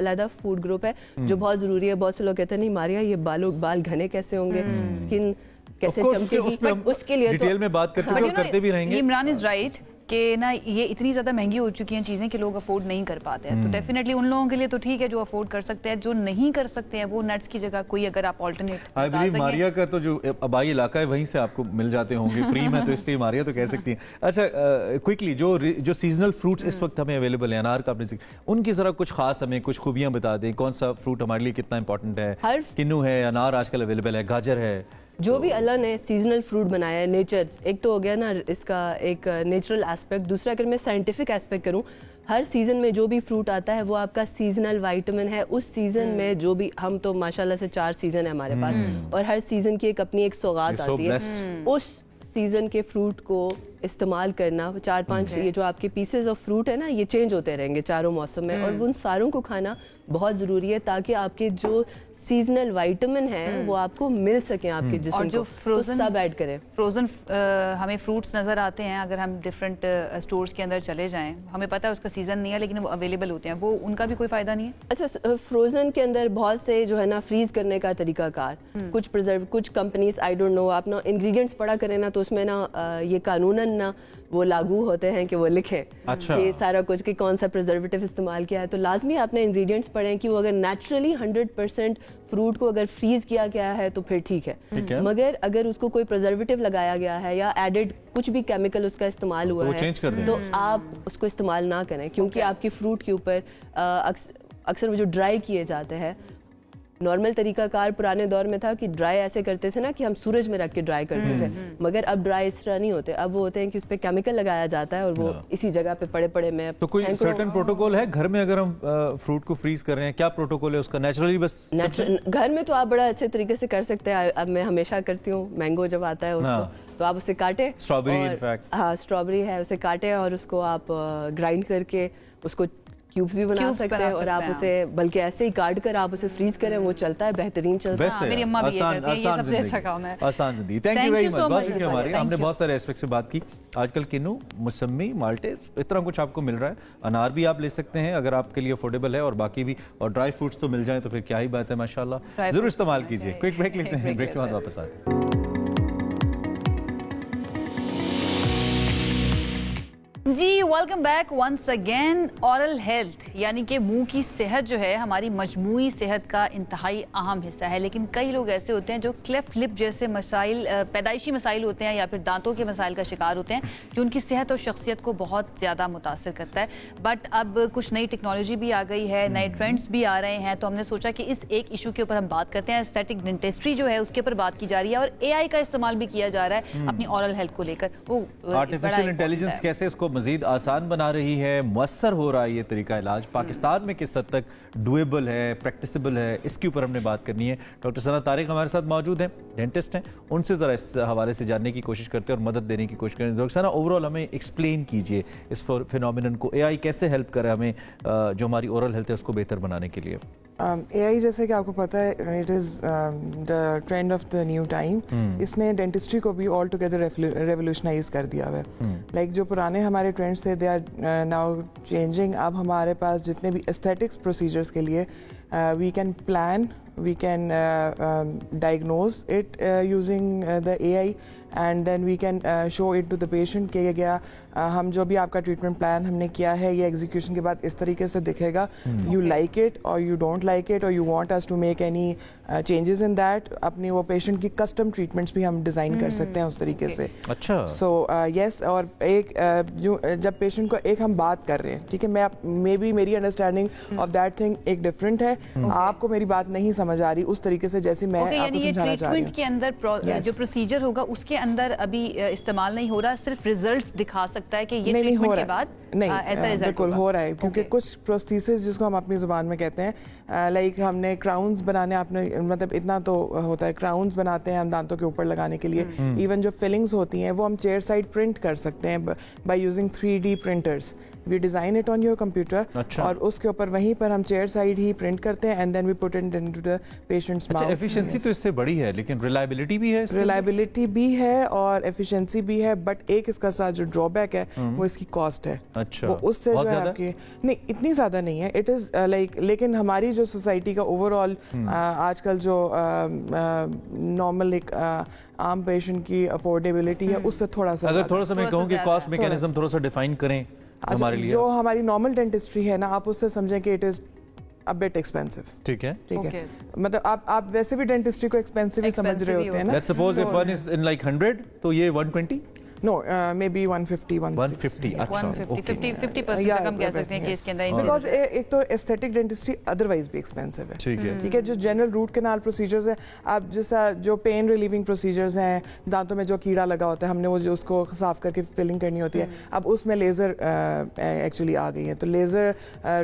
अलग फूड ग्रुप है जो बहुत जरूरी है। बहुत से लोग कहते हैं नहीं मारिया ये बाल घने कैसे होंगे, स्किन कैसे चमकेगी, बट उसके लिए
डिटेल में बात करते भी रहेंगे।
इमरान इज राइट कि ना ये इतनी ज्यादा महंगी हो चुकी हैं चीजें कि लोग अफोर्ड नहीं कर पाते हैं। तो डेफिनेटली उन लोगों के लिए तो ठीक है जो अफोर्ड कर सकते हैं, जो नहीं कर सकते हैं वो नट्स की जगह कोई अगर आप ऑल्टरनेट
आई बिलीव मारिया का तो जो आबाई इलाका है वहीं से आपको मिल जाते होंगे फ्री में, तो इसलिए मारिया तो कह सकती हैं। अच्छा क्विकली जो सीजनल फ्रूट्स इस वक्त हमें अवेलेबल है, अनार का आपने उनकी जरा कुछ खास हमें कुछ खूबियां बता दें, कौन सा फ्रूट हमारे लिए कितना इंपॉर्टेंट है? किन्नू है, अनार आजकल अवेलेबल है, गाजर है,
जो भी अल्लाह ने सीजनल फ्रूट बनाया है, नेचर एक तो हो गया ना, इसका एक नेचुरल एस्पेक्ट। दूसरा अगर मैं साइंटिफिक एस्पेक्ट करूं, हर सीजन में जो भी फ्रूट आता है वो आपका सीजनल विटामिन है। उस सीजन में जो भी, हम तो माशाल्लाह से 4 सीजन है हमारे पास और हर सीजन की एक अपनी एक सौगात आती है। उस सीजन के फ्रूट को इस्तेमाल करना, 4-5 ये जो आपके पीसेस ऑफ फ्रूट है ना, ये चेंज होते रहेंगे चारों मौसम में, और उन सारों को खाना बहुत ज़रूरी है ताकि आपके जो सीजनल विटामिन है वो आपको मिल सके आपके जिस्म को।
जो फ्रोजन
सब ऐड करें।
फ्रोजन हमें फ्रूट्स नज़र आते हैं अगर हम डिफरेंट स्टोर्स के अंदर चले जाएं, हमें पता है उसका सीजन नहीं है लेकिन वो अवेलेबल होते हैं, वो उनका भी कोई फ़ायदा नहीं है?
अच्छा, फ्रोजन के अंदर बहुत से जो है ना फ्रीज करने का तरीकाकार, कुछ प्रिजर्व, कुछ कंपनीज आई डोंट नो, आप ना इंग्रेडिएंट्स पढ़ा करें ना तो उसमें ना ये कानूनन ना वो लागू होते हैं कि वो लिखें कि सारा कुछ कि कौन सा प्रिजर्वेटिव इस्तेमाल किया है। तो लाजमी आपने इंग्रेडिएंट्स पढ़ें कि वो अगर नेचुरली 100% फ्रूट को अगर फ्रीज किया गया है तो फिर ठीक है, मगर अगर उसको कोई प्रिजर्वेटिव लगाया गया है या एडेड कुछ भी केमिकल उसका इस्तेमाल हुआ है तो आप उसको इस्तेमाल ना करें, क्योंकि आपकी फ्रूट के ऊपर अक्सर वो जो ड्राई किए जाते हैं نارمل طریقہ کار پرانے دور میں تھا کہ ڈرائی ایسے کرتے تھے نا کہ ہم سورج میں رکھ کے ڈرائی کرتے تھے, مگر اب ڈرائی اس طرح نہیں ہوتے, اب وہ ہوتے ہیں کہ اس پہ کیمیکل لگایا جاتا ہے اور وہ اسی جگہ پہ پڑے پڑے میں.
تو کوئی سرٹن پروٹوکول ہے گھر میں اگر ہم فروٹ کو فریز کر رہے ہیں, کیا پروٹوکول ہے اس کا؟ نیچرلی بس
گھر میں تو آپ بڑا اچھے طریقے سے کر سکتے ہیں. اب میں ہمیشہ کرتی ہوں, مینگو جب آتا ہے اس کو تو آپ اسے کاٹیں, اسٹرابری ہے اسے کاٹیں اور اس کو آپ گرائنڈ کر کے اس کو کیوبز بھی بنا سکتے ہیں, اور آپ اسے بلکہ ایسے ہی کاٹ کر آپ اسے فریز کریں, وہ چلتا ہے, بہترین چلتا ہے.
میری اماں بھی یہ کرتی ہے, یہ سب سے اچھا کام ہے.
آسان زندگی. Thank you very much. بہت شکریہ ہمارے, ہم نے بہت سارے ایسپیکٹ سے بات کی. آج کل کنو, موسمی, مالٹے, اتنا کچھ آپ کو مل رہا ہے. انار بھی آپ لے سکتے ہیں اگر آپ کے لیے افورڈیبل ہے, اور باقی بھی, اور ڈرائی فروٹس تو مل جائیں تو پھر کیا ہی بات ہے, ماشاءاللہ. ضرور استعمال کیجیے. کوئک بریک لیتے ہیں, بریک کے بعد واپس آتے ہیں.
جی welcome back once again. Oral health یعنی کہ منہ کی صحت جو ہے ہماری مجموعی صحت کا انتہائی اہم حصہ ہے, لیکن کئی لوگ ایسے ہوتے ہیں جو کلیفٹ لپ جیسے مسائل, پیدائشی مسائل ہوتے ہیں یا پھر دانتوں کے مسائل کا شکار ہوتے ہیں, جو ان کی صحت اور شخصیت کو بہت زیادہ متاثر کرتا ہے. بٹ اب کچھ نئی ٹیکنالوجی بھی آ گئی ہے, نئے ٹرینڈس بھی آ رہے ہیں, تو ہم نے سوچا کہ اس ایک ایشو کے اوپر ہم بات کرتے ہیں. ایستھیٹک ڈینٹسٹری جو ہے اس کے اوپر بات کی جا رہی ہے, اور اے آئی کا استعمال بھی کیا جا رہا ہے اپنی اورل ہیلتھ کو لے کر. وہ
آرٹیفیشل انٹیلیجنس کیسے اس کو مزید آسان بنا رہی ہے, مؤثر ہو رہا ہے یہ طریقہ علاج, پاکستان میں کس حد تک ڈویبل ہے, پریکٹسیبل ہے, اس کے اوپر ہم نے بات کرنی ہے. ڈاکٹر ثنا طارق ہمارے ساتھ موجود ہیں, ڈینٹسٹ ہیں, ان سے ذرا اس حوالے سے جاننے کی کوشش کرتے ہیں اور مدد دینے کی کوشش کریں. ڈاکٹر ثنا, اوور آل ہمیں ایکسپلین کیجئے اس فینومینن کو, اے آئی کیسے ہیلپ کرے ہمیں جو ہماری اورل ہیلتھ ہے اس کو بہتر بنانے کے لیے.
اے آئی جیسے کہ آپ کو پتہ ہے, it is the trend of the new time. اس نے ڈینٹسٹری کو بھی آل ٹوگیدر ریولیوشنائز کر دیا ہوا ہے. لائک جو پرانے ہمارے ٹرینڈس تھے, دے آر ناؤ چینجنگ. اب ہمارے پاس جتنے بھی استھیٹکس پروسیجرس کے لیے we can plan, we can diagnose it using the AI, and then we can show it to the patient کہ کیا ہم جو بھی آپ کا ٹریٹمنٹ پلان ہم نے کیا ہے یہ ایگزیکیوشن کے بعد اس طریقے سے دکھے گا. یو لائک اٹ اور یو ڈونٹ لائک اٹ, اور you want us to make any changes in that. اپنی وہ پیشنٹ کی کسٹم ٹریٹمنٹس بھی ہم ڈیزائن کر سکتے ہیں اس طریقے سے.
اچھا,
سو یس. اور ایک جب پیشنٹ کو ایک ہم بات کر رہے ہیں, ٹھیک ہے, مے بی میری انڈرسٹینڈنگ آف دیٹ تھنگ ایک ڈفرینٹ ہے, آپ کو میری بات نہیں سمجھ آ رہی اس طریقے سے جیسے میں آپ کو سمجھانا چاہ رہی ہوں.
ٹریٹمنٹ کے اندر جو پروسیجر ہوگا اس کے اندر ابھی استعمال نہیں ہو رہا, صرف ریزلٹس دکھا سکتا ہے کہ یہ ٹریٹمنٹ کے بعد ایسا رزلٹ
بالکل ہو رہا ہے. کیونکہ کچھ پروستھیسس جس کو ہم اپنی زبان میں کہتے ہیں, لائک ہم نے کراؤنز بنانے, آپ نے مطلب اتنا تو ہوتا ہے, کراؤنز بناتے ہیں ہم دانتوں کے اوپر لگانے کے لیے. ایون جو فلنگز ہوتی ہیں وہ ہم چیئر سائڈ پرنٹ کر سکتے ہیں by using 3D printers. We design it on your computer, اور اس کے اوپر وہیں پر ہم چیئر سائڈ ہی پرنٹ کرتے ہیں, and then we put it into the patient's mouth.
Efficiency تو اس سے بڑی ہے, لیکن ریلائبلٹی بھی ہے,
ریلائبلٹی بھی ہے اور ایفیشنسی بھی ہے. بٹ ایک اس کا ساتھ جو ڈرا بیک ہے وہ اس کی کاسٹ ہے.
اچھا,
اس سے جو ہے آپ کی نہیں اتنی زیادہ نہیں ہے. اٹ از لائک, لیکن ہماری جو سوسائٹی کا اوور آل آج کل جو نارمل ایک عام پیشنٹ کی افورڈیبلٹی ہے اس سے تھوڑا سا,
اگر تھوڑا سا میں کہوں کہ کاسٹ میکینزم تھوڑا سا ڈیفائن کریں ہمارے لیے.
جو ہماری نارمل ڈینٹسٹری ہے نا, آپ اس سے سمجھیں کہ it is a bit expensive.
ٹھیک ہے,
ٹھیک ہے, مطلب آپ ویسے بھی ڈینٹسٹری کو ایکسپینسو ہی سمجھ رہے ہوتے ہیں نا.
Let's suppose if one is in like 100 تو یہ 120.
No, maybe 150,
150. اچھا,
50% تک ہم کہہ سکتے ہیں کہ اس کے اندر,
بیکاز ایک تو ایستھیٹک ڈینٹسٹری ادروائز بھی ایکسپینسو ہے. ٹھیک ہے, جو جنرل روٹ کینال پروسیجرز ہیں, آپ جیسا جو پین ریلیونگ پروسیجرز ہیں, دانتوں میں جو کیڑا لگا ہوتا ہے, ہم نے وہ جو اس کو صاف کر کے فلنگ کرنی ہوتی ہے, اب اس میں لیزر ایکچولی آ گئی ہے, تو لیزر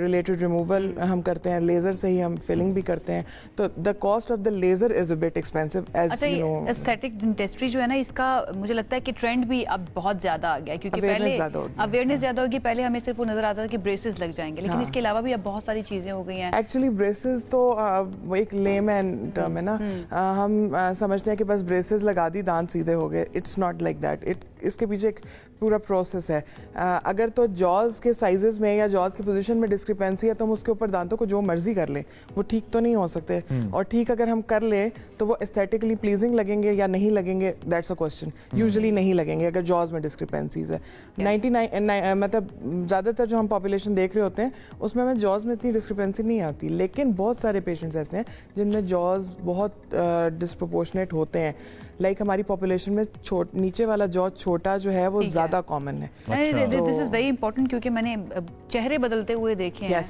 ریلیٹڈ ریموول ہم کرتے ہیں, لیزر سے ہی ہم فلنگ بھی کرتے ہیں. تو the cost of the laser is a but expensive.
اچھا, ایستھیٹک ڈینٹسٹری جو ہے نا, اس کا مجھے لگتا ہے کہ ٹرینڈ بھی اب بہت زیادہ آ گیا, کیونکہ پہلے اویئرنیس زیادہ ہوگی. پہلے ہمیں صرف وہ نظر آتا تھا کہ بریسز لگ جائیں گے, لیکن اس کے علاوہ بھی اب بہت ساری چیزیں ہو گئی ہیں.
ایکچولی بریسز تو ایک لیم اینڈ ٹرم ہے نا, ہم سمجھتے ہیں کہ بس بریسز لگا دی دانت سیدھے ہو گئے. It's not like that. اس کے پیچھے ایک پورا پروسیس ہے. اگر تو جاز کے سائزز میں یا جاز کی پوزیشن میں ڈسکریپنسی ہے تو ہم اس کے اوپر دانتوں کو جو مرضی کر لیں, وہ ٹھیک تو نہیں ہو سکتے. اور ٹھیک اگر ہم کر لیں تو وہ ایستھیٹکلی پلیزنگ لگیں گے یا نہیں لگیں گے, دیٹس اے کوسچن. یوزلی نہیں لگیں گے اگر جاز میں ڈسکریپنسیز ہے. 99 مطلب زیادہ تر جو ہم پاپولیشن دیکھ رہے ہوتے ہیں اس میں ہمیں جاز میں اتنی ڈسکریپنسی نہیں آتی, لیکن بہت سارے پیشنٹس ایسے ہیں جن میں جاز بہت ڈسپروپورشنیٹ ہوتے ہیں. लाइक हमारी पॉपुलेशन में नीचे वाला जॉ छोटा जो है वो ज्यादा कॉमन है।
दिस इज वेरी इंपॉर्टेंट क्योंकि मैंने चेहरे बदलते हुए देखे हैं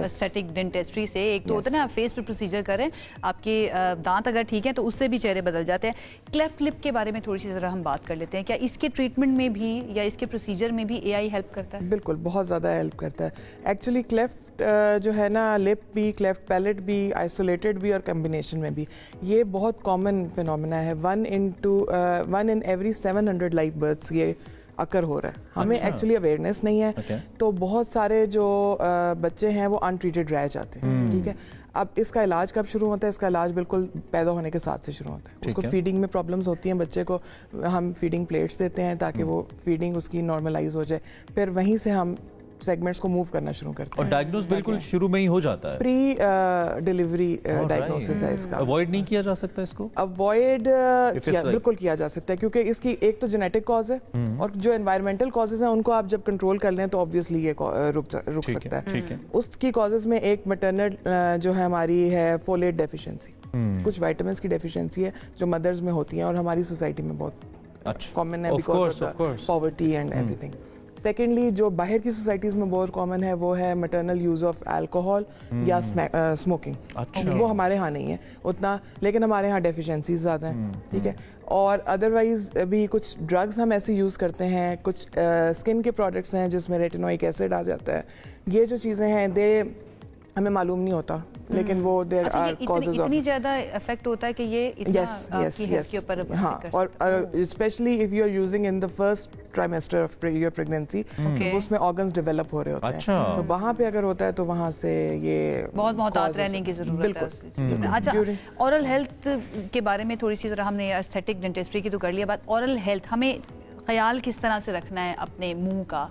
एस्थेटिक डेंटिस्ट्री से। एक तो होता है ना फेस पे प्रोसीजर करें, आपके दांत अगर ठीक है तो उससे भी चेहरे बदल जाते हैं। क्लेफ्ट लिप के बारे में थोड़ी सी जरा हम बात कर लेते हैं, क्या इसके ट्रीटमेंट में भी या इसके प्रोसीजर में भी AI हेल्प करता है?
बिल्कुल, बहुत ज़्यादा हेल्प करता है। एक्चुअली क्लेफ्ट जो है ना, लिप भी, क्लेफ्ट पैलेट भी, आइसोलेटेड भी और कम्बिनेशन में भी, ये बहुत कॉमन फिनोमेना है। 1 in every 700 लाइव बर्थ्स ये अकर हो रहा है। हमें एक्चुअली अवेयरनेस नहीं है, तो बहुत सारे जो बच्चे हैं वो अनट्रीटेड रह जाते हैं। ठीक है, अब इसका इलाज कब शुरू होता है? इसका इलाज बिल्कुल पैदा होने के साथ से शुरू होता है। उसको फीडिंग में प्रॉब्लम्स होती हैं, बच्चे को हम फीडिंग प्लेट्स देते हैं ताकि वो फीडिंग उसकी नॉर्मलाइज हो जाए, फिर वहीं से हम सेगमेंट्स को मूव करना शुरू करते हैं।
और डायग्नोस बिल्कुल शुरू में ही हो जाता है,
प्री डिलीवरी डायग्नोसिस है इसका।
अवॉइड नहीं किया जा सकता इसको?
अवॉइड बिल्कुल किया जा सकता है, क्योंकि इसकी एक तो जेनेटिक कॉज है और जो एनवायरमेंटल कॉजेज हैं उनको आप जब कंट्रोल कर लें तो ऑब्वियसली ये रुक सकता है। उसकी कॉजेज में एक मैटरनल जो है हमारी है फोलेट डेफिशिएंसी, कुछ विटामिन्स की डेफिशिएंसी है जो मदर्स में होती हैं और हमारी सोसाइटी में बहुत कॉमन है because of poverty and everything. Secondly जो बाहर की सोसाइटीज़ में बहुत कॉमन है वो है मैटरनल यूज़ ऑफ अल्कोहल या स्मोकिंग। वो हमारे यहाँ नहीं है उतना, लेकिन हमारे यहाँ डेफिशिएंसीज ज़्यादा हैं। ठीक है, और अदरवाइज भी कुछ ड्रग्स हम ऐसे यूज़ करते हैं, कुछ स्किन के प्रोडक्ट्स हैं जिसमें रेटिनोइक एसिड आ जाता है। ये जो चीज़ें हैं दे हमें मालूम नहीं होता, लेकिन वो देयर आर कॉजेज ऑफ
इतनी ज्यादा इफेक्ट होता है कि ये इतना आपकी हेल्थ के ऊपर।
हाँ, और specially if you are using in the first trimester of your pregnancy, उसमें ऑर्गन्स डेवलप हो रहे होते हैं, तो वहाँ पे अगर होता है तो वहाँ से ये
बहुत मोहतात रहने की जरूरत है। अच्छा, ओरल हेल्थ के बारे में थोड़ी सी जरा, हमने एस्थेटिक डेंटिस्ट्री की तो कर लिया बात, ओरल हेल्थ हमें ख्याल किस तरह से रखना है अपने मुंह का?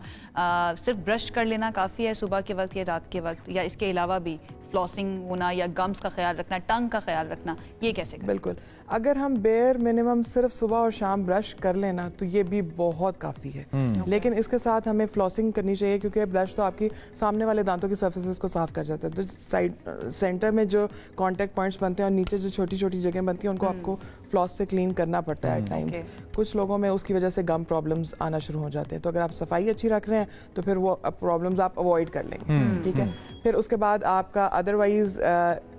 सिर्फ ब्रश कर लेना काफ़ी है सुबह के वक्त या रात के वक्त, या इसके अलावा भी फ्लॉसिंग होना या गम्स का ख्याल रखना, टंग का ख्याल रखना, ये कैसे करें?
बिल्कुल, अगर हम बेयर मिनिमम सिर्फ सुबह और शाम ब्रश कर लेना तो ये भी बहुत काफ़ी है। लेकिन इसके साथ हमें फ्लॉसिंग करनी चाहिए, क्योंकि ब्रश तो आपकी सामने वाले दांतों की सर्फेसेस को साफ कर जाता है, तो साइड सेंटर में जो कॉन्टैक्ट पॉइंट्स बनते हैं और नीचे जो छोटी छोटी जगह बनती हैं उनको आपको फ्लॉस से क्लीन करना पड़ता है एट टाइम्स। कुछ लोगों में उसकी वजह से गम प्रॉब्लम्स आना शुरू हो जाते हैं, तो अगर आप सफाई अच्छी रख रहे हैं तो फिर वो प्रॉब्लम्स आप अवॉइड कर लेंगे। ठीक है, फिर उसके बाद आपका अदरवाइज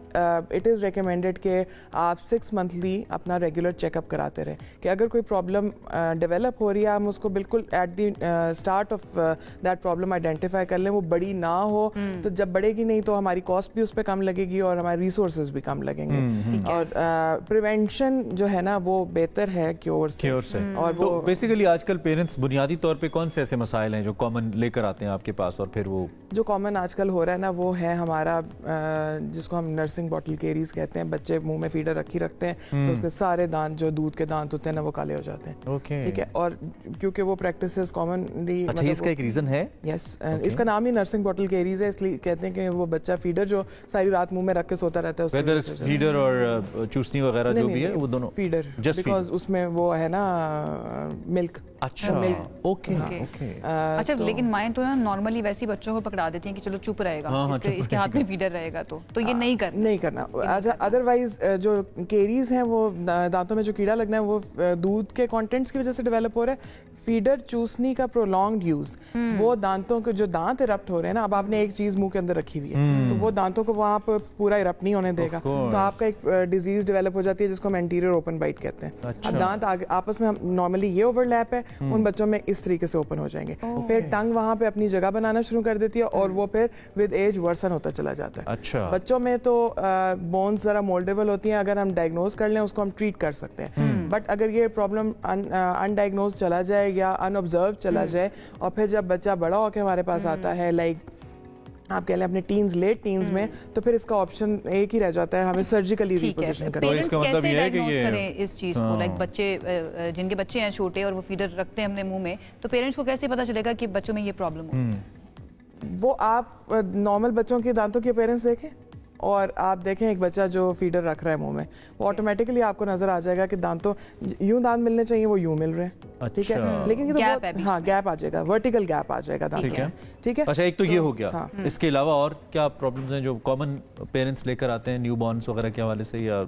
इट इज़ रिकमेंडेड कि आप 6 मंथली अपना रेगुलर चेकअप कराते रहें, कि अगर कोई प्रॉब्लम डेवलप हो रही है हम उसको बिल्कुल at the start of that problem identify कर लें, वो बड़ी ना हो, तो जब बढ़ेगी नहीं तो हमारी कॉस्ट भी उस पर कम लगेगी और हमारे रिसोर्सेज भी कम लगेंगे। और प्रिवेंशन जो है ना वो बेहतर है क्योर से।
और वो बेसिकली आजकल पेरेंट्स बुनियादी तौर पे कौन से ऐसे मसाइल हैं जो कॉमन लेकर आते हैं आपके पास, और फिर वो
जो कॉमन आजकल हो रहा है ना वो है हमारा जिसको हम नर्सिंग बॉटल केरीज कहते हैं। बच्चे मुंह में फीडर रखते हैं तो उसके सारे दांत जो दूध के दांत होते हैं ना वो काले हो जाते हैं। ठीक है, और क्योंकि वो प्रैक्टिसेस कॉमनली,
अच्छा, इसका एक रीजन है।
यस, इसका नाम ही नर्सिंग बॉटल केरीज है, इसलिए कहते हैं कि वो बच्चा फीडर जो सारी रात मुंह में रख के सोता रहता है,
वेदर फीडर और चूसनी वगैरह जो भी है वो दोनों
फीडर, बिकॉज उसमें वो है ना मिल्क।
अच्छा, ओके।
अच्छा, लेकिन माएँ तो ना नॉर्मली वैसे ही बच्चों को पकड़ा देती हैं कि चलो चुप रहेगा, इसके हाथ में फीडर रहेगा, तो ये नहीं करना।
अच्छा, अदरवाइज जो केरीज हैं वो दांतों में जो कीड़ा लगना है वो दूध के कंटेंट्स की वजह से डेवलप हो रहा है। फीडर चूसनी का प्रोलॉन्ग्ड यूज वो दांतों के जो दांत इरप्ट हो रहे हैं ना, अब आपने एक चीज मुंह के अंदर रखी हुई है तो वो दांतों को वहां पर पूरा इरप्ट नहीं होने देगा, तो आपका एक डिजीज डेवलप हो जाती है जिसको हम एंटीरियर ओपन बाइट कहते हैं। अच्छा। अब दांत आपस में नॉर्मली ये ओवरलैप है, उन बच्चों में इस तरीके से ओपन हो जाएंगे, फिर टंग वहां पे अपनी जगह बनाना शुरू कर देती है और वो फिर विद एज वर्सन होता चला जाता है।
अच्छा।
बच्चों में तो बोन्स जरा मोल्डेबल होती हैं, अगर हम डायग्नोज कर लें उसको हम ट्रीट कर सकते हैं, बट अगर ये प्रॉब्लम अनडायग्नोज चला जाए या अनऑब्जर्व चला जाए और फिर जब बच्चा बड़ा होकर हमारे पास आता है, लाइक आप कह लें अपने टीन्स, लेट टीन्स में, तो फिर इसका ऑप्शन एक ही रह जाता है, हमें सर्जिकली रिपोजिशन करना है।
पेरेंट्स कैसे डायग्नोज करें इस चीज को? लाइक बच्चे जिनके बच्चे हैं छोटे और वो फीडर रखते हैं अपने मुंह में, तो पेरेंट्स को कैसे पता चलेगा कि बच्चों में ये प्रॉब्लम होती है?
वो आप नॉर्मल बच्चों के दांतों के पेरेंट्स देखें और आप देखें एक बच्चा जो फीडर रख रहा है मुंह में, वो ऑटोमेटिकली आपको नजर आ जाएगा कि दांतों यूं दांत मिलने चाहिए वो यूं मिल रहे हैं। ठीक है, लेकिन ये तो गैप आ जाएगा, वर्टिकल गैप आ जाएगा दांतों में। ठीक है,
अच्छा, एक तो ये हो गया। इसके अलावा और क्या प्रॉब्लम्स हैं जो कॉमन पेरेंट्स लेकर आते हैं न्यू बॉर्न्स वगैरह के हवाले से? या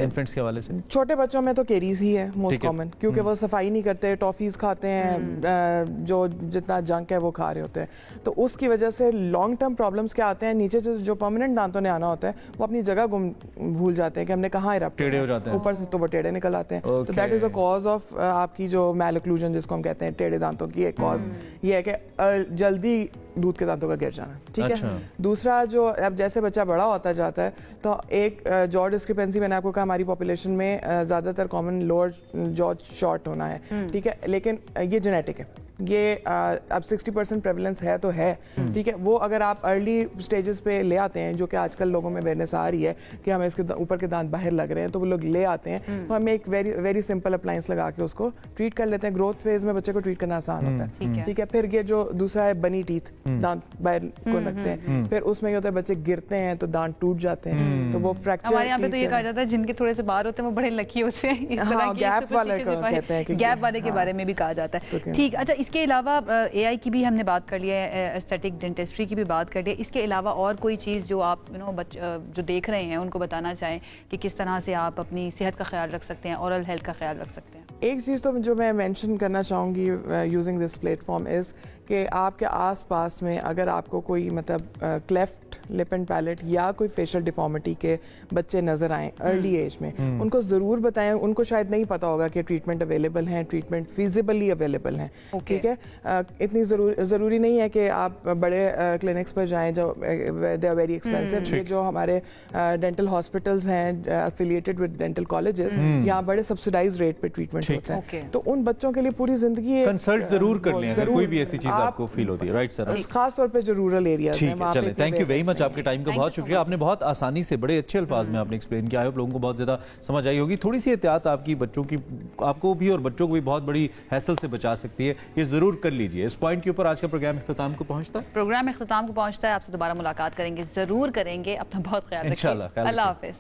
इन्फेंट्स के हवाले से?
छोटे बच्चों में तो केरीज ही है मोस्ट कॉमन, क्योंकि वो सफाई नहीं करते, टॉफीज खाते हैं, जो जितना जंक है वो खा रहे होते हैं, तो उसकी वजह से लॉन्ग टर्म प्रॉब्लम्स क्या आते हैं, नीचे जो परमानेंट दांतों ने आना होता है वो अपनी जगह भूल जाते हैं कि हमने कहाँ इरप्ट,
टेढ़े हो जाते हैं,
ऊपर से तो वो टेढ़े निकल आते हैं। तो that is a cause of आपकी जो मैलक्लूजन जिसको हम कहते हैं टेढ़े दांतों की, एक कॉज ये है कि जल्दी दूध के दांतों का गिर जाना, ठीक है। दूसरा जो अब जैसे बच्चा बड़ा होता जाता है तो एक जॉ डिस्क्रिपेंसी, मैंने आपको कहा हमारी पॉपुलेशन में ज़्यादातर कॉमन लोअर जॉ शॉर्ट होना है, ठीक है, लेकिन ये जेनेटिक है, ये अब 60% प्रेवलेंस है तो है, ठीक है। वो अगर आप अर्ली स्टेजेस पे ले आते हैं, जो कि आजकल लोगों में अवेयरनेस आ रही है कि हमें इसके ऊपर के दांत बाहर लग रहे हैं, तो वो लोग ले आते हैं, तो हमें एक वेरी सिंपल अप्लायंस लगा के उसको ट्रीट कर लेते हैं। ग्रोथ फेज में बच्चे को ट्रीट करना आसान होता है, ठीक है। फिर ये जो दूसरा है बनी टीथ, दांत बाहर को लगते हैं, फिर उसमें ये होता है बच्चे गिरते हैं तो दांत टूट जाते हैं, तो वो फ्रैक्चर।
हमारे यहाँ पे तो ये कहा जाता है जिनके थोड़े से बाहर होते हैं वो बड़े लकी होते हैं, इस तरह की
गैप वाले कहते हैं,
गैप वाले के बारे में भी कहा जाता है, ठीक। अच्छा, इसके अलावा AI की भी हमने बात कर ली है, एस्थेटिक डेंटिस्ट्री की भी बात कर ली है, इसके अलावा और कोई चीज़ जो आप जो देख रहे हैं उनको बताना चाहें कि किस तरह से आप अपनी सेहत का ख्याल रख सकते हैं, ओरल हेल्थ का ख्याल रख सकते हैं?
एक चीज़ तो जो मैं मेंशन करना चाहूँगी यूजिंग दिस प्लेटफॉर्म इज़ कि आपके आसपास में अगर आपको कोई मतलब क्लेफ्ट लिप एंड पैलेट या कोई फेशियल डिफॉर्मिटी के बच्चे नज़र आएँ अर्ली एज में, उनको ज़रूर बताएं। उनको शायद नहीं पता होगा कि ट्रीटमेंट अवेलेबल हैं, ट्रीटमेंट फिजिबली अवेलेबल हैं, ठीक है। इतनी ज़रूरी नहीं है कि आप बड़े क्लिनिक्स पर जाएँ जो दे आर वेरी एक्सपेंसिव। ये जो हमारे डेंटल हॉस्पिटल्स हैं एफिलिएटेड विद डेंटल कॉलेजेस, यहाँ बड़े सब्सिडाइज रेट पे ट्रीटमेंट होता है, तो उन बच्चों के लिए पूरी जिंदगी
कंसल्ट जरूर कर लें अगर कोई भी ऐसी चीज आपको फील होती है, राइट सर?
खास तौर पे जो रूरल एरियाज हैं वहां पे।
चलें, थैंक यू वेरी मच, आपके टाइम का बहुत शुक्रिया। आपने बहुत आसानी से बड़े अच्छे अल्फाज में आपने एक्सप्लेन किया, आई होप लोगों को बहुत ज्यादा समझ आई होगी। थोड़ी सी एहतियात आपकी बच्चों की, आपको भी और बच्चों को भी बहुत बड़ी हैसल से बचा सकती है, ये जरूर कर लीजिए। इस पॉइंट के ऊपर आज का प्रोग्राम इख्तिताम को पहुंचता है,
प्रोग्राम इख्तिताम को पहुंचता है। आपसे दोबारा मुलाकात करेंगे, जरूर करेंगे। अपना बहुत ख्याल रखिए, अल्लाह हाफिज।